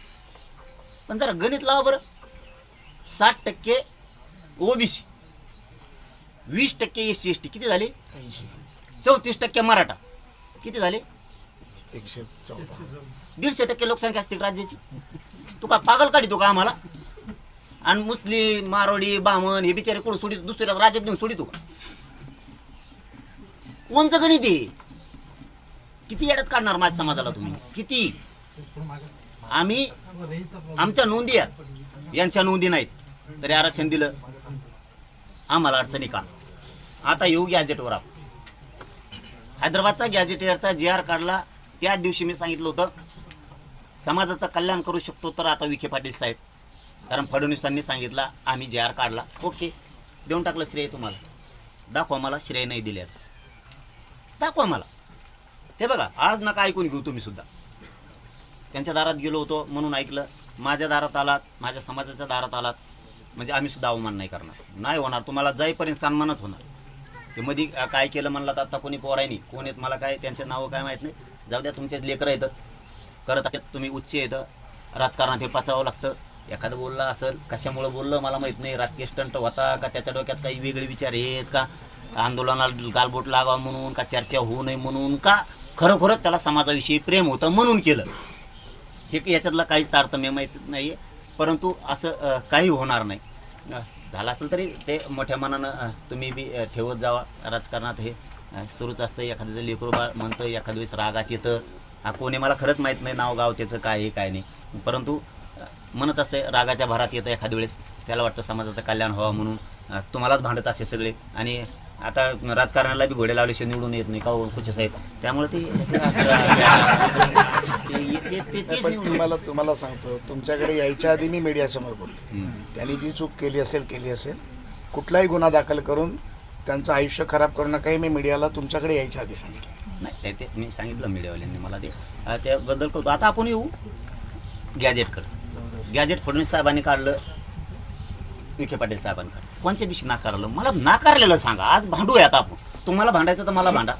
पण जरा गणित लावा बरं. 60% ओबीसी, 20% SC ST, किती झाले? 34% मराठा, किती झाले? 114% लोकसंख्या असते राज्याची. तू का पागल काढतो का आम्हाला? आणि मुस्लिम, मारवाडी, बामण हे बिचारे कोण सोडित, दुसऱ्या राज्यात नेऊन सोडितो का? कोणचं गणित आहे? किती येड्यात काढणार माझ्या समाजाला तुम्ही? किती? आम्ही आमच्या नोंदी आहेत, यांच्या नोंदी नाहीत, तरी आरक्षण दिलं. आम्हाला अडचणी का? आता येऊ गॅजेटवर. आपण हैदराबादचा गॅजेटियरचा GR काढला. त्याच दिवशी मी सांगितलं होतं समाजाचं कल्याण करू शकतो तर आता विखे पाटील साहेब, कारण फडणवीसांनी सांगितलं आम्ही GR काढला. ओके, देऊन टाकलं श्रेय तुम्हाला. दाखवा मला श्रेय नाही दिले, दाखवा मला. ते बघा, आज नका ऐकून घेऊ तुम्ही सुद्धा. त्यांच्या दारात गेलो होतो म्हणून ऐकलं, माझ्या दारात आलात, माझ्या समाजाच्या दारात आलात म्हणजे आम्ही सुद्धा अवमान नाही करणार. नाही होणार, तुम्हाला जाईपर्यंत सन्मानच होणार. ते मध्ये काय केलं म्हणलं तर आता कोणी पोरायनी कोण येत मला काय त्यांचे नावं काय माहीत नाही. जाऊ द्या, तुमचे लेकरं येतं करत असतात, तुम्ही उच्च येतं. राजकारणात हे पाचावं लागतं. एखादं बोललं असेल, कशामुळं बोललं मला माहीत नाही, राजकीय स्टंट होता का, त्याच्या डोक्यात काही वेगळे विचार आहेत का, आंदोलनाला गालबोट लागावं म्हणून का, चर्चा होऊ नये म्हणून का, खरोखरच त्याला समाजाविषयी प्रेम होतं म्हणून केलं. हे याच्यातला काहीच तारतम्य माहीत नाही आहे. परंतु असं काही होणार नाही. झालं असेल तरी ते मोठ्या मनानं तुम्ही बी ठेवत जावा. राजकारणात हे सुरूच असतं. एखाद्याचं लेकरू बाळ म्हणतं, एखाद्या वेळेस रागात येतं. हा कोणी मला खरंच माहीत नाही नाव गाव त्याचं काय आहे काय नाही, परंतु म्हणत असते रागाच्या भरात येतं एखाद्या वेळेस. त्याला वाटतं समाजाचं कल्याण व्हावं म्हणून तुम्हालाच भांडत असे सगळे. आणि आता राजकारणाला बी घोडे लावल्याशिवाय निवडून येत नाही का कुठे साहेब, त्यामुळे ते तुम्हाला सांगतो, तुमच्याकडे यायच्या आधी मी मीडियासमोर बोलतो. त्यांनी जी चूक केली असेल, कुठलाही गुन्हा दाखल करून त्यांचं आयुष्य खराब करू नका हे मी मीडियाला तुमच्याकडे यायच्या आधी सांगितलं. नाही, ते मी सांगितलं मीडियावाल्यांनी मला ते त्याबद्दल करतो. आता आपण येऊ गॅजेटकडे. गॅजेट फडणवीस साहेबांनी काढलं, विखे पाटील साहेबांनी काढलं. कोणत्या दिवशी नाकारलं? मला नाकारलेलं सांगा. आज भांडूया आता आपण. तुम्हाला भांडायचं तर मला भांडा,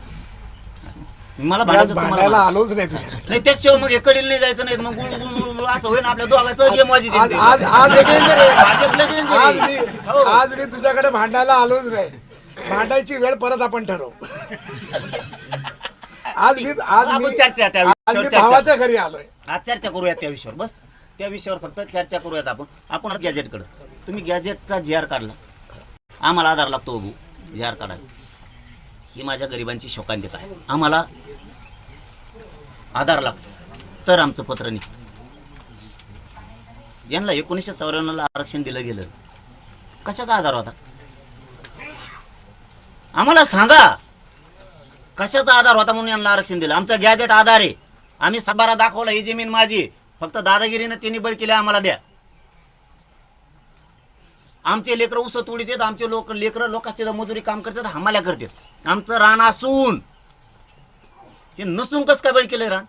मला भांडायचं भांडायला आलोच नाही तुझ्या. नाही. त्याशिवाय मग एकडील नाही जायचं नाही, मग गुळ असं होईल आपल्या दोघांचं गेम वाजी. आज मी तुझ्याकडे भांडायला आलोच नाही. भांडायची वेळ परत आपण ठरवू. आज मी चर्चा भावाच्या घरी आलोय. आज चर्चा करूया त्या विषयावर. बस त्या विषयावर फक्त चर्चा करूयात आपण. आपण गॅजेटकडं. तुम्ही गॅजेटचा GR काढला, आम्हाला आधार लागतो बघू GR काढायला. ही माझ्या गरिबांची शोकांतिका आहे. आम्हाला आधार लागतो तर आमचं पत्र निघतं. यांना 1994 आरक्षण दिलं गेलं, कशाचा आधार होता? आम्हाला सांगा कशाचा आधार होता म्हणून यांना आरक्षण दिलं. आमचा गॅजेट आधार आहे. आम्ही 7/12 दाखवला, ही जमीन माझी. फक्त दादागिरीनं त्यांनी बळ केले, आम्हाला द्या. आमचे लेकरं ऊस तोडीत आहेत, आमचे लेकरं लोकांचे मजुरी काम करतात, हमाल्या करतात. आमचं रान असून हे नसून कसं काय बळ केलंय रान?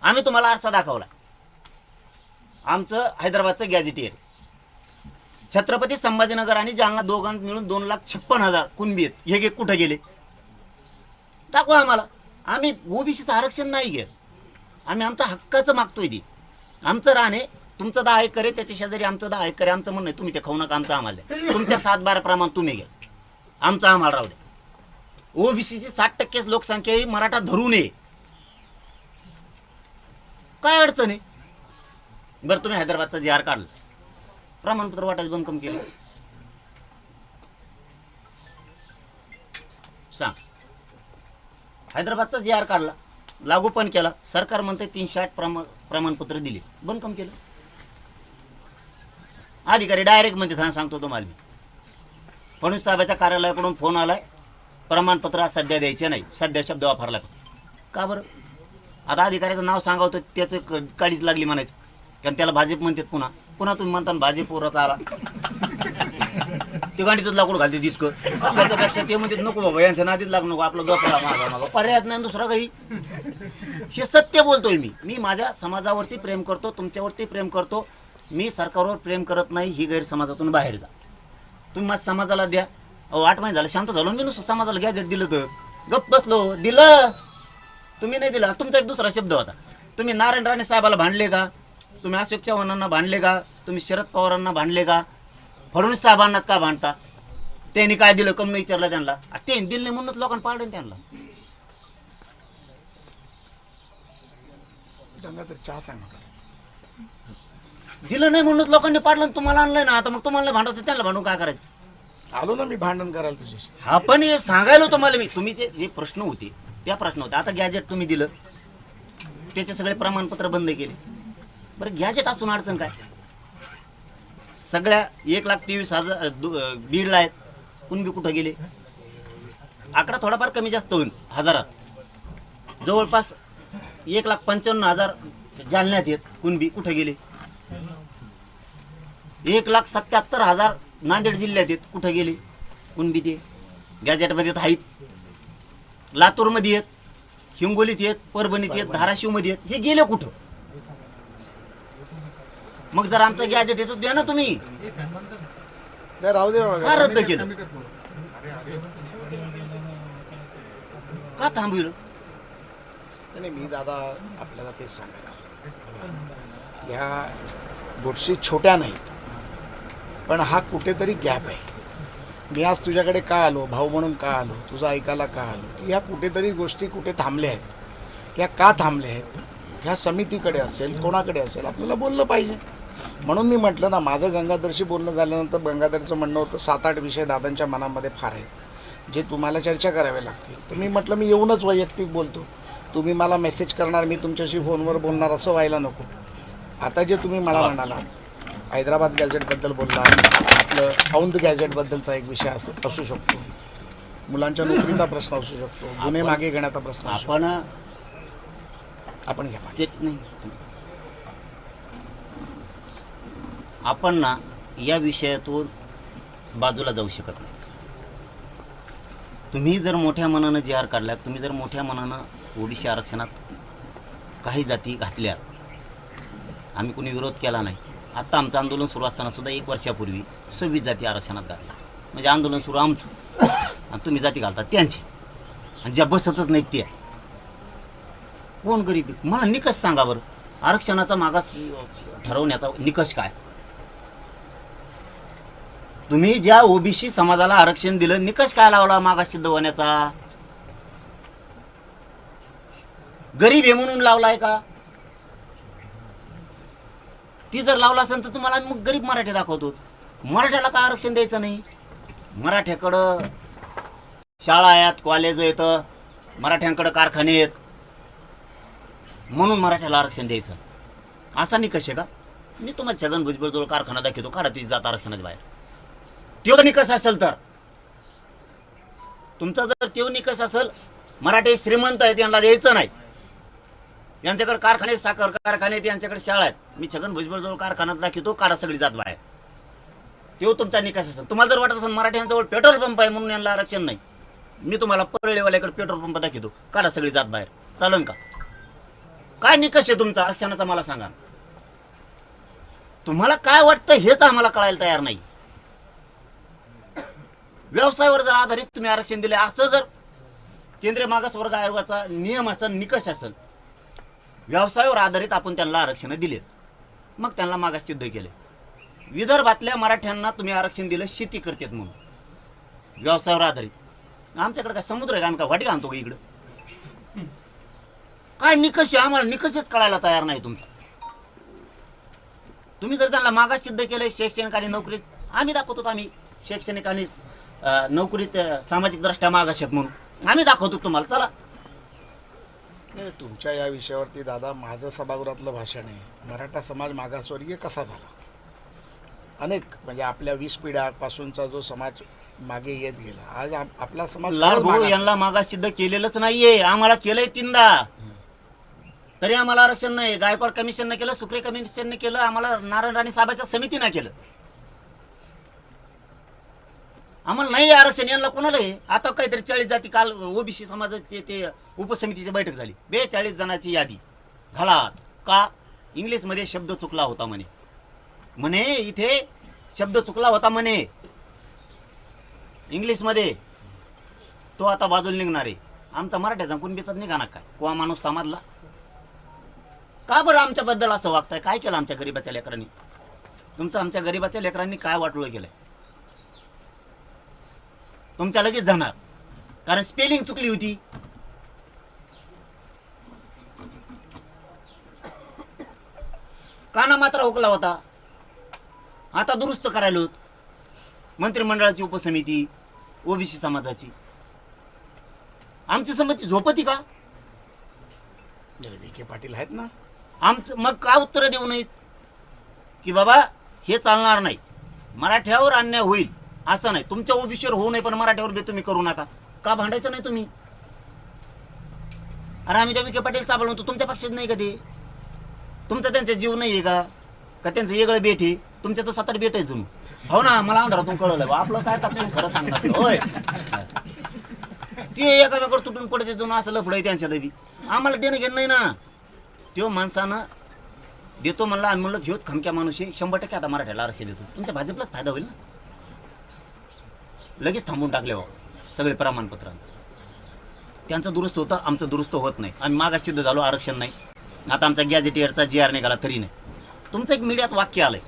आम्ही तुम्हाला आरसा दाखवला. आमचं हैदराबादचं गॅजेटियर छत्रपती संभाजीनगर आणि जालना दोघांत मिळून 2,56,000 कुणबी आहेत. हे कुठे गेले दाखवा आम्हाला. आम्ही ओबीसीचं आरक्षण नाही घेत. आम्ही आमच्या हक्काचं मागतोय. ती आमचं रान आहे. तुमचं 10 एकर आहे, त्याच्या शेजारी आमचं 10 एकर आहे. आमचं म्हणणं आहे तुम्ही ते खाऊ नका, आमचं आम्हाला द्या. तुमच्या 7/12 प्रमाण तुम्ही घ्या, आमचं आम्हाला राहू द्या. ओबीसीची 60% लोकसंख्या ही मराठा धरू नये. काय अडचण आहे? बरं, तुम्ही हैदराबादचा GR काढलं, प्रमाणपत्र वाटायचं बंद कम केलं. सांग. हैदराबादचा GR काढला, लागू पण केला. सरकार म्हणते 308 प्रमाणपत्र दिले, बंद कम केलं. अधिकारी डायरेक्ट म्हणते, सांगतो तुम्हाला मी, फडणवीस साहेबाच्या कार्यालयाकडून फोन आलाय, प्रमाणपत्र सध्या द्यायचे नाही. सध्या शब्द वापरला. का बरं? आता अधिकाऱ्याचं नाव सांगावं तर त्याचं काळीच लागली म्हणायचं, कारण त्याला भाजप म्हणतात. पुन्हा तुम्ही म्हणता भाजप पोराचा आला, ते गाडीतच लाकूड घालते तितकं. त्याच्यापेक्षा ते म्हणतात नको बाबा, यांच्या नादीत लागू नको, आपलं दोपळा मागा पर्याय नाही दुसरा काही. हे सत्य बोलतोय मी माझ्या समाजावरती प्रेम करतो, तुमच्यावरती प्रेम करतो. मी सरकारवर प्रेम करत नाही, ही गैरसमाजातून बाहेर जा. तुम्ही माझ्या समाजाला द्या, अहो 8 महिने झालं शांत झालो मी, नुसतं समाजाला गॅजेट दिलं तर गप्प बसलो. दिलं तुम्ही, नाही दिला. तुमचा एक दुसरा शब्द होता. तुम्ही नारायण राणे साहेबाला भांडले का? तुम्ही अशोक चव्हाणांना भांडले का? तुम्ही शरद पवारांना भांडले का? फडणवीस साहेबांनाच का भांडता? त्यांनी काय दिलं कमी विचारलं त्यांना? ते दिलं नाही म्हणूनच लोकांना पाळलं त्यांना. गंगाधर चहा सांगा. दिलं नाही म्हणूनच लोकांनी पाडलं. तुम्हाला आणलंय ना, आता मग तुम्हाला नाही भांडत त्यांना भांडून काय करायचं? आलो ना मी भांडण करायला तुझ्याशी. हा पण हे सांगायला तुम्हाला मी, तुम्ही जे प्रश्न होते त्या प्रश्न होते. आता गॅजेट तुम्ही दिलं, त्याचे सगळे प्रमाणपत्र बंद केले. बरं गॅजेट असून अडचण काय? सगळ्या 1,23,000 बीडला आहेत, कुणबी कुठं गेले? आकडा थोडाफार कमी जास्त होईल हजारात. जवळपास 1,55,000 जालन्यात आहेत, कुणबी कुठं गेले? 1,77,000 नांदेड जिल्ह्यात आहेत, कुठं गेले? कुणबी ते गॅजेटमध्ये आहेत. लातूरमध्ये आहेत, हिंगोलीत आहेत, परभणीत आहेत, धाराशिवमध्ये आहेत. हे गेले कुठं? मग जर आमचं गॅजेट येतो द्या ना तुम्ही. नाही राहू दे का बाबा. रद्द केलं? का थांबविलं? नाही मी दादा आपल्याला तेच सांगायला आलो. ह्या गोष्टी छोट्या नाहीत, पण हा कुठेतरी गॅप आहे. मी आज तुझ्याकडे का आलो, भाऊ म्हणून का आलो, तुझं ऐकायला का आलो, की ह्या कुठेतरी गोष्टी कुठे थांबल्या आहेत. ह्या का थांबल्या आहेत? ह्या समितीकडे असेल, कोणाकडे असेल, आपल्याला बोललं पाहिजे. म्हणून मी म्हटलं ना, माझं गंगाधरशी बोलणं झाल्यानंतर गंगाधरचं म्हणणं होतं 7-8 विषय दादांच्या मनामध्ये फार आहेत जे तुम्हाला चर्चा करावे लागतील. तर मी म्हटलं मी येऊनच वैयक्तिक बोलतो, तुम्ही मला मेसेज करणार, मी तुमच्याशी फोनवर बोलणार, असं व्हायला नको. आता जे तुम्ही मला म्हणाला, हैदराबाद गॅजेटबद्दल बोलला, आपलं औंध गॅजेटबद्दलचा एक विषय असू शकतो, मुलांच्या नोकरीचा प्रश्न असू शकतो, गुन्हे मागे घेण्याचा प्रश्न असू शकतो. आपण घ्या नाही, आपण ना या विषयातून बाजूला जाऊ शकत नाही. तुम्ही जर मोठ्या मनानं जी आर काढल्यात, तुम्ही जर मोठ्या मनानं ओबीसी आरक्षणात काही जाती घातल्या, आम्ही कोणी विरोध केला नाही. आत्ता आमचं आंदोलन सुरू असताना सुद्धा 1 वर्षापूर्वी 26 जाती आरक्षणात घातला. म्हणजे आंदोलन सुरू आमचं आणि तुम्ही जाती घालता त्यांचे, आणि ज्या बसतच नाहीत त्या. कोण गरीब? मला निकष सांगा बरं, आरक्षणाचा मागास ठरवण्याचा निकष काय? तुम्ही ज्या ओबीसी समाजाला आरक्षण दिलं, निकष काय लावला मागास सिद्ध होण्याचा? गरीब आहे म्हणून लावलाय का? ती जर लावला असेल तर तुम्हाला मग गरीब मराठी दाखवतो. मराठ्याला का आरक्षण द्यायचं नाही? मराठ्याकडं शाळा आहेत, कॉलेज आहेत, मराठ्यांकडं कारखाने आहेत, म्हणून मराठ्याला आरक्षण द्यायचं असा निकष आहे का? मी तुम्हाला छगन भुजबळ कारखाना दाखवतो, काढा ती जात आरक्षणाच्या बाहेर. तो निकष असेल तर, तुमचा जर तो निकष असेल, मराठी श्रीमंत आहेत यांना द्यायचं नाही, यांच्याकडे कारखाने, साखर कारखाने आहेत, यांच्याकडे शाळा आहेत, मी छगन भुजबळ कारखान्यात दाखवतो, काढा सगळी जात बाहेर. तो तुमचा निकष असेल. तुम्हाला जर वाटत असेल मराठ्यांजवळ पेट्रोल पंप आहे म्हणून यांना आरक्षण नाही, मी तुम्हाला परळेवाल्याकडे पेट्रोल पंप दाखवतो, काढा सगळी जात बाहेर. चालन का? काय निकष आहे तुमचा आरक्षणाचा मला सांगा. तुम्हाला काय वाटतं हेच आम्हाला कळायला तयार नाही. व्यवसायावर जर आधारित तुम्ही आरक्षण दिले, असं जर केंद्रीय मागासवर्ग आयोगाचा नियम असेल, निकष असेल, व्यवसायावर आधारित आपण त्यांना आरक्षण दिले, मग त्यांना मागास सिद्ध केले. विदर्भातल्या मराठ्यांना तुम्ही आरक्षण दिलं शेती करतात म्हणून, व्यवसायावर आधारित. आमच्याकडे काय समुद्र आहे का? आम्ही काय वाटी आणतो का इकडं? काय निकष आहे? आम्हाला निकषच कळायला तयार नाही तुमचा. तुम्ही जर त्यांना मागास सिद्ध केलं शैक्षणिक आणि नोकरीत, आम्ही दाखवतो आम्ही शैक्षणिक आणि नोकरीत सामाजिक दृष्ट्या मागास आहेत म्हणून आम्ही दाखवतो तुम्हाला. चला. नाही, तुमच्या या विषयावरती दादा माझं सभागृहातलं भाषण आहे, मराठा समाज मागासवर्गीय कसा झाला. अनेक म्हणजे आपल्या 20 पिढ्यापासूनचा जो समाज मागे येत गेला, आज आपला समाज लाडभाऊ यांना मागास सिद्ध केलेलंच नाहीये, आम्हाला केलंय 3दा, तरी आम्हाला आरक्षण नाही. गायकवाड कमिशनने केलं, सुक्रे कमिशनने केलं, आम्हाला नारायण राणे साहेबांच्या समितीने केलं. आम्हाला नाही आरक्षण, यांना कोणाला आहे? आता काहीतरी 40 जाती, काल ओबीसी समाजाची ते उपसमितीची बैठक झाली, 42 जणांची यादी घालात का? इंग्लिशमध्ये शब्द चुकला होता म्हणे, इथे शब्द चुकला होता म्हणे. इंग्लिशमध्ये तो आता बाजूला निघणार आहे. आमचा मराठ्याचा कुणबीचाच निघाणार काय कोवा माणूस तामादला? का बरं आमच्याबद्दल असं वागताय? काय केलं आमच्या गरीबाच्या लेकरांनी? तुमचं आमच्या गरीबाच्या लेकरांनी काय वाटोळं केलंय? तुमच्या लगेच जाणार, कारण स्पेलिंग चुकली होती. काना मात्र हुकला होता, आता दुरुस्त करायला होत. मंत्रिमंडळाची उपसमिती ओबीसी समाजाची, आमची समिती झोपती का? विखे पाटील आहेत ना. आमचं मग का उत्तर देऊ नयेत की बाबा हे चालणार नाही, मराठ्यावर अन्याय होईल असं नाही. तुमच्या ओबीसीवर होऊ नये पण मराठ्यावर बी तुम्ही करू नका. का भांडायचं नाही तुम्ही? अरे आम्ही त्या विखे पाटील साहेब म्हणतो, तुमच्या पक्षात नाही का ते? तुमचा त्यांचा जीव नाही आहे का त्यांचं वेगळं बेट आहे? तुमच्या तर 7-8 बेट आहे जुनू. हो ना, मला अंधारातून कळलं बा, आपलं काय टाकून खरं सांगणार होय. ते एकामेकावर तुटून पडते जुनं, असं लफड आहे त्यांच्या लबी. आम्हाला देणं घेणं नाही ना. तो माणसानं देतो म्हणला, आम्ही म्हणलं ह्योच खमक्या माणूस आहे, 100% आता मराठ्याला आरक्षण देतो. तुमच्या भाजपलाच फायदा होईल ना. लगेच थांबून टाकले हो सगळे प्रमाणपत्र. त्यांचं दुरुस्त होतं, आमचं दुरुस्त होत नाही. आम्ही मागास सिद्ध झालो, आरक्षण नाही. आता आमचा गॅजेटियरचा GR निघाला तरी नाही. तुमचं एक मीडियात वाक्य आलंय,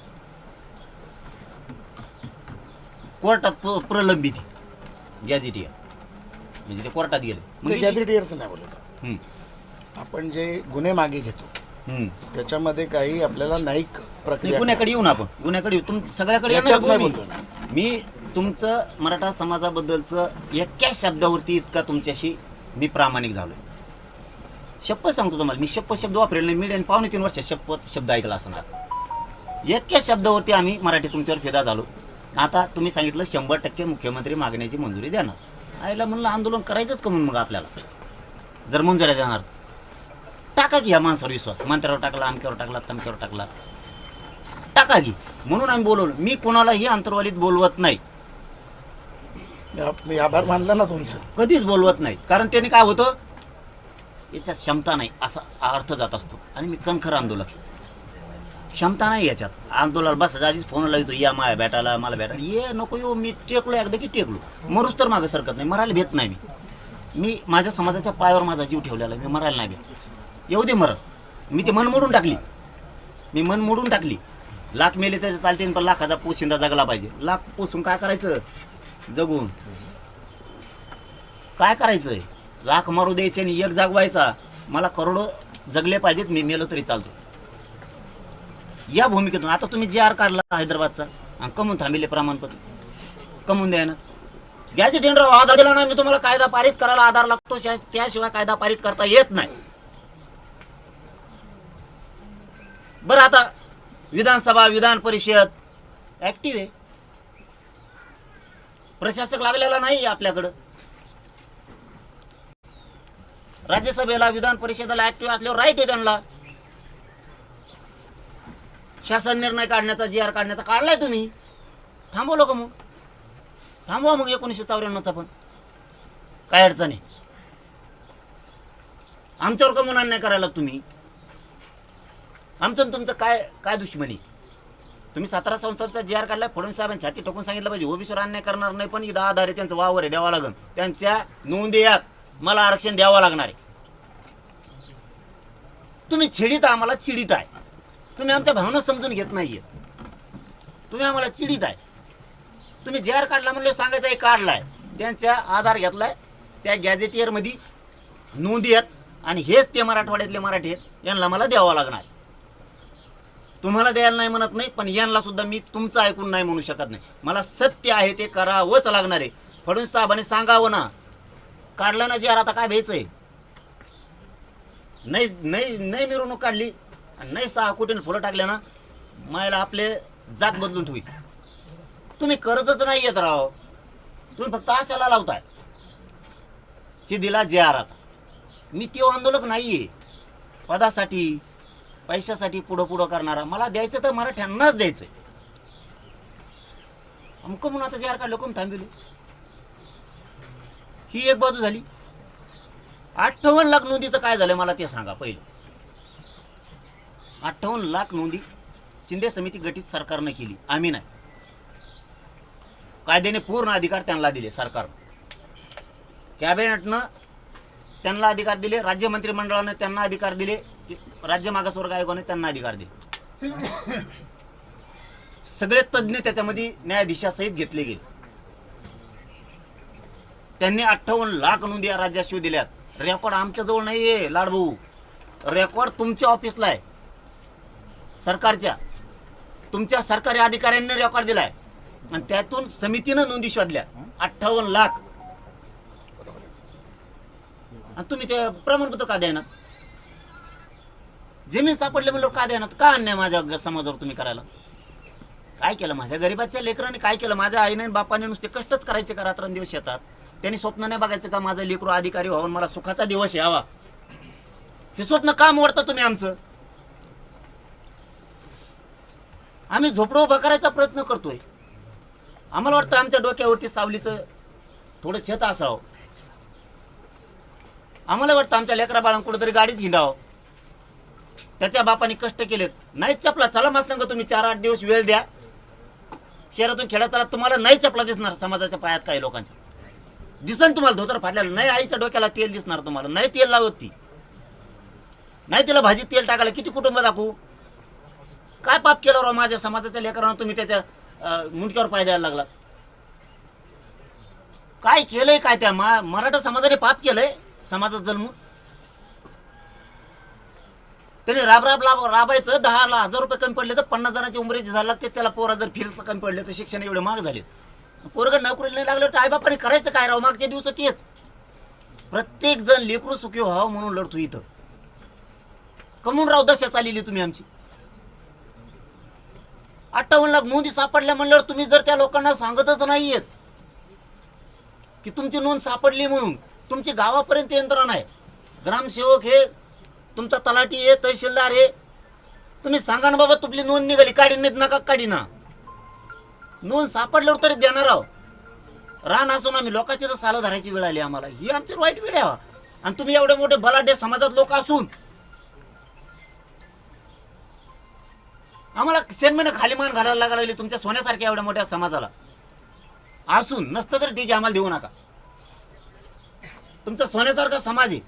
कोर्टात प्रलंबित गॅजेटियर, म्हणजे ते कोर्टात गेले. गॅजेटियरचं नाही बोलत. आपण जे गुन्हे मागे घेतो त्याच्यामध्ये काही आपल्याला न्यायिक प्रक्रिया, गुन्ह्याकडे येऊन आपण गुन्ह्याकडे येऊ. सगळ्याकडे याच्यात येणार नाही मी. बोललो. मी तुमचं मराठा समाजाबद्दलचं एका शब्दावरती इतका तुमच्याशी मी प्रामाणिक झालोय. शपथ सांगतो तुम्हाला, मी शब्द वापरेल नाही. मीडियाने 2.5-3 वर्ष शब्द ऐकला असणार. एका शब्दावरती आम्ही मराठी तुमच्यावर फिदा झालो. आता तुम्ही सांगितलं 100% मुख्यमंत्री मागण्याची मंजुरी देणार. आईला म्हणलं आंदोलन करायचंच का म्हणून? मग आपल्याला जर मंजुऱ्या देणार टाका की ह्या माणसावर विश्वास. मंत्र्यावर टाकला, अमक्यावर टाकला, तमक्यावर टाकला, टाका की. म्हणून आम्ही बोलवलं. मी कोणालाही अंतर्वालीत बोलवत नाही, मी आभार मानला ना तुमचं. कधीच बोलवत नाही. कारण त्याने काय होतं, याच्यात क्षमता नाही असा अर्थ जात असतो. आणि मी कणखर आंदोलक, क्षमता नाही याच्यात. आंदोलन बसायच्या आधीच फोन लावतो, या माया भेटायला, मला भेटायला. ये नको येऊ, मी टेकलो एकदा की टेकलो. मरूच तर मागं सरकत नाही, मरायला भेट नाही. मी माझ्या समाजाच्या पायावर माझा जीव ठेवलेला, मी मरायला नाही भेट. येऊ दे मरत. मी ते मन मोडून टाकली. लाख मेले तरी चालते, पण लाखाचा पोशिंदा जगला पाहिजे. लाख पोसून काय करायचं? जगून काय करायचंय? लाख मारू द्यायचे आणि एक जागवायचा. मला करोडो जगले पाहिजेत, मी मेलो तरी चालतो. या भूमिकेतून आता तुम्ही GR काढला हैदराबादचा आणि कमून थांबिले प्रमाणपत्र, कमून द्या ना. गॅजेटियन आधार दिला नाही. मी तुम्हाला कायदा पारित करायला आधार लागतो, त्याशिवाय कायदा पारित करता येत नाही. बरं, आता विधानसभा, विधान परिषद ऍक्टिव्ह आहे. प्रशासक लागलेला नाही आपल्याकडं. राज्यसभेला, विधान परिषदेला ऍक्टिव्ह असल्यावर राईट आहे त्यांना. शासन निर्णय काढण्याचा, GR काढण्याचा काढलाय तुम्ही. थांबवलं का मग? थांबवा मग 1994चा पण. काय अडचण आहे? आमच्यावर का म्हणून अन्याय करायला तुम्ही? आमचं तुमचं काय दुश्मनी? तुम्ही 17 संस्थांचा GR काढलाय. फडणवीस साहेबांनी छाती ठोकून सांगितलं पाहिजे ओबीसीवर अन्याय करणार नाही, पण इथं आधार आहे, त्यांचं वावर आहे, द्यावा लागेल. त्यांच्या नोंदी यात मला आरक्षण द्यावं लागणार आहे. तुम्ही चिडीत, आम्हाला चिडीत आहे. तुम्ही आमच्या भावना समजून घेत नाहीये. तुम्ही आम्हाला चिडीत आहे. तुम्ही GR काढला म्हणले सांगायचं आहे काढलाय, त्यांच्या आधार घेतलाय, त्या गॅजेटियर मध्ये नोंदी आहेत, आणि हेच ते मराठवाड्यातले मराठी आहेत, यांना मला द्यावं लागणार. तुम्हाला द्यायला नाही म्हणत नाही, पण यांना सुद्धा मी तुमचं ऐकून नाही म्हणू शकत नाही. मला सत्य आहे ते करावंच लागणार आहे. फडणवीस साहेबांनी सांगावं ना, काढलं ना GR, आता काय भ्यायचंय? नाही मिरवणूक काढली आणि नाही 6 कोटीने फुलं टाकल्या ना, मायला आपले जात बदलून ठेवी. तुम्ही करतच नाही येत राव. तुम्ही फक्त आशाला लावताय की दिला GR. आता मी तो आंदोलक नाहीये पदासाठी, पैशासाठी पुढं करणारा. मला द्यायचं तर मराठ्यांनाच द्यायचंय. अमकं म्हणून आता GR काढलं, कोण थांबविले? ही एक बाजू झाली. 58 लाख नोंदीचं काय झालं मला ते सांगा पहिलं. 58 लाख नोंदी शिंदे समिती गठीत सरकारनं केली, आम्ही नाही. कायद्याने पूर्ण अधिकार त्यांना दिले. सरकार कॅबिनेटनं त्यांना अधिकार दिले, राज्य मंत्रिमंडळाने त्यांना अधिकार दिले, राज्य मागासवर्ग आयोगाने त्यांना अधिकार दिले. सगळे तज्ज्ञ त्याच्यामध्ये न्यायाधीशासहित घेतले गेले. त्यांनी 58 लाख नोंदी या राज्याशिवाय दिल्यात. रेकॉर्ड आमच्या जवळ नाहीये लाडभाऊ, रेकॉर्ड तुमच्या ऑफिसला आहे, सरकारच्या तुमच्या सरकारी अधिकाऱ्यांनी रेकॉर्ड दिलाय आणि त्यातून समितीनं नोंदी शोधल्या 58 लाख. आणि तुम्ही ते प्रमाणपत्र का द्यायना? जमीन सापडले म्हणलं का द्यायना? का अन्याय माझ्या समाजावर तुम्ही करायला? काय केलं माझ्या गरीबाच्या लेकरांनी? काय केलं माझ्या आईने बापाने? नुसते कष्टच करायचे का रात्रंदिवस शेतात? त्यांनी स्वप्न नाही बघायचं का माझं लेकरू अधिकारी व्हावं, मला सुखाचा दिवस यावा? हे स्वप्न का मोडता तुम्ही आमचं? आम्ही झोपडं उभं करायचा प्रयत्न करतोय. आम्हाला वाटतं आमच्या डोक्यावरती सावलीचं थोडं छत असावं. आम्हाला वाटतं आमच्या लेकरा बाळांकडे तरी गाडीत हिंडावं. त्याच्या बापाने कष्ट केलेत, नाही चपला. चला मला सांगा, तुम्ही 4-8 दिवस वेळ द्या, शहरातून खेड्यात चला, तुम्हाला नाही चपला दिसणार समाजाच्या पायात. काही लोकांच्या दिसन तुम्हाला धोतर फाटलेलं नाही. आईच्या डोक्याला तेल दिसणार तुम्हाला नाही. तेल लावत ती नाही, तिला भाजीत तेल टाकायला किती कुटुंब दाखवू? काय पाप केलं राव माझ्या समाजाच्या लेकरांना? तुम्ही त्याच्या मुंडक्यावर पाय द्यायला लागला. काय केलंय? काय त्या मराठा समाजाने पाप केलंय? समाजात जन्म त्याने राबायचं. 10,000 रुपये कमी पडले तर 50 जणांची उमरेची झाला लागते. त्याला पोरा जर फीस कमी पडले तर शिक्षण एवढे महाग झाले. पोरग नोकरीला नाही लागलं तर आईबापाने करायचं काय राव? मागच्या दिवस तेच. प्रत्येक जण लेकरू सुखी व्हावं म्हणून लढतो इथं. कमून राव दशा चालली तुम्ही आमची. 58 लाख नोंदी सापडल्या म्हणल्यावर तुम्ही जर त्या लोकांना सांगतच नाहीयेत की तुमची नोंद सापडली म्हणून, तुमची गावापर्यंत यंत्रणा आहे, ग्रामसेवक हे, तुमचा तलाठी आहे, तहसीलदार आहे, तुम्ही सांगा ना बाबा तुमची नोंद निघाली, काढी नाहीत नका काढी ना. नोंद सापडल्यावर तरी देणार आहो. रान असून आम्ही लोकांची तर सालं धरायची वेळ आली आम्हाला. ही आमची वाईट वेळ आहे. आणि तुम्ही एवढे मोठे बलाढ्य समाजात लोक असून आम्हाला शेणमेनं खाली मान घालायला लागायला लागली तुमच्या सोन्यासारख्या एवढ्या मोठ्या समाजाला असून. नसतं तर ठीक आहे, आम्हाला देऊ नका. तुमचा सोन्यासारखा समाज आहे,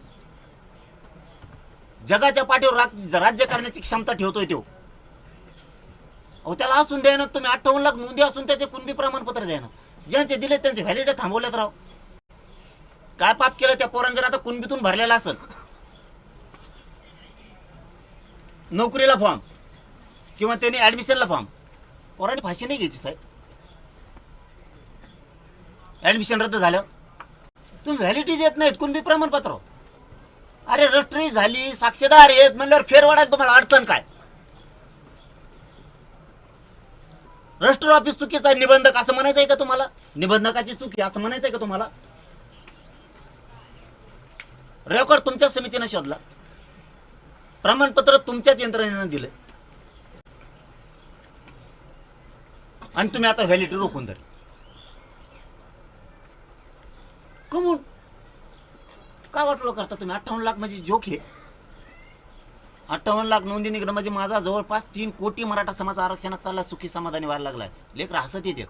जगाच्या पाठीवर राज्य करण्याची क्षमता ठेवतोय तो. अहो त्याला असून द्या ना तुम्ही. 58 लाख नोंदी असून त्याचे कुणबी प्रमाणपत्र द्या ना. ज्यांचे दिले त्यांचे व्हॅलिडिटी थांबवल्यात राव. काय पाप केलं त्या पोरांनी? जर आता कुणबीतून भरलेला असेल नोकरीला फॉर्म किंवा त्यांनी ऍडमिशनला फॉर्म, पोरांनी फाशी नाही घ्यायची साहेब. ऍडमिशन रद्द झालं तुम्ही व्हॅलिडिटी देत नाहीत, कुणबी प्रमाणपत्र. अरे रजिस्ट्री झाली, साक्षीदार आहेत म्हणल्यावर फेर वाढायला तुम्हाला अडचण काय? रजिस्टर ऑफिस चुकीचा आहे, निबंधक असं म्हणायचंय का तुम्हाला? निबंधकाची चुकी असं म्हणायचंय का तुम्हाला? रेकॉर्ड तुमच्या समितीनं शोधला, प्रमाणपत्र तुमच्याच यंत्रणेनं दिलं आणि तुम्ही आता व्हॅलिडिटी रोखून धरली. कमून का वाटलं करता तुम्ही? 58 लाख म्हणजे जोक आहे. 58 लाख नोंदी निघणं म्हणजे माझा जवळपास 3 कोटी मराठा समाज आरक्षणात चालला, सुखी समाधानी व्हायला लागलाय. लेकरं हसत येते.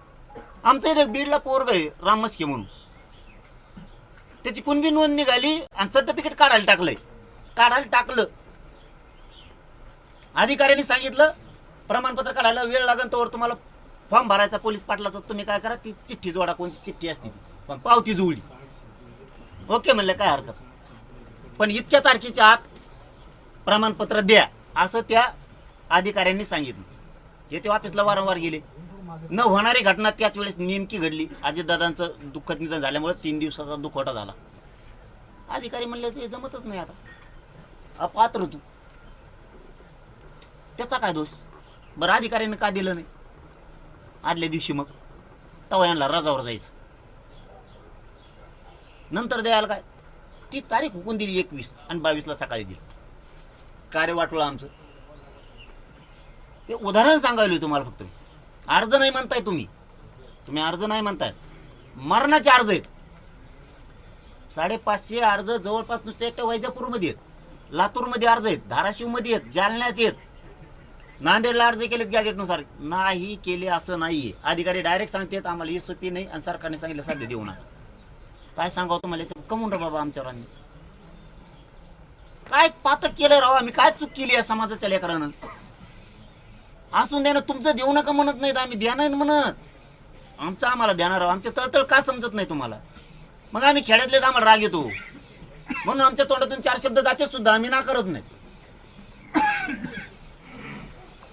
आमचं इथे बीडला पोरग आहे राम मस्के म्हणून, त्याची कुणबी नोंद निघाली आणि सर्टिफिकेट काढायला टाकलं. अधिकाऱ्यांनी सांगितलं प्रमाणपत्र काढायला वेळ लागेल तर तुम्हाला फॉर्म भरायचा पोलीस पाटलाचा. तुम्ही काय करा, ती चिठ्ठी जोडा, कोणती चिठ्ठी असते ती, पण पावती जोडली. ओके म्हणलं, काय हरकत. पण इतक्या तारखेच्या आत प्रमाणपत्र द्या असं त्या अधिकाऱ्यांनी सांगितलं. जे ते ऑफिसला वारंवार गेले. न होणारी घटना त्याच वेळेस नेमकी घडली. अजितदादांचं दुःखद निधन झाल्यामुळे 3 दिवसाचा दुखवटा झाला. अधिकारी म्हणले ते जमतच नाही, आता अपात्र तू, त्याचा काय दोष? बरं अधिकाऱ्यांनी का दिलं नाही आदल्या दिवशी? मग तवा यांना रजावर जायचं, नंतर द्यायला काय? ती तारीख हुकून दिली 21 आणि 22ला सकाळी दिली. कार्य वाटलं आमचं. हे उदाहरण सांगायला तुम्हाला फक्त. अर्ज नाही म्हणताय तुम्ही अर्ज नाही म्हणताय, मरणाचे अर्ज आहेत. 550 अर्ज जवळपास नुसते एकट्या वैजापूरमध्ये आहेत, लातूरमध्ये अर्ज आहेत, धाराशिवमध्ये आहेत, जालन्यात आहेत. नांदेडला अर्ज केलेत गॅजेटनुसार, नाही केले असं नाहीये. अधिकारी डायरेक्ट सांगतात आम्हाला SOP नाही आणि सरकारने सांगितलं साध्य देऊ नका. काय सांगावं तुम्हाला याच्यात, कमवून रा बाबा आमच्यावर. आम्ही काय पातक केलं राव, आम्ही काय चूक केली या समाजाच्या लेकरानं. असून द्या ना, तुमचं देऊ नका म्हणत नाहीत, आम्ही द्या नाही म्हणत, आमचं आम्हाला द्याणार राव. आमच्या तळतळ का समजत नाही तुम्हाला? मग आम्ही खेड्यातले आम्हाला राग येतो म्हणून आमच्या तोंडातून 4 शब्द जाते सुद्धा आम्ही ना करत नाही.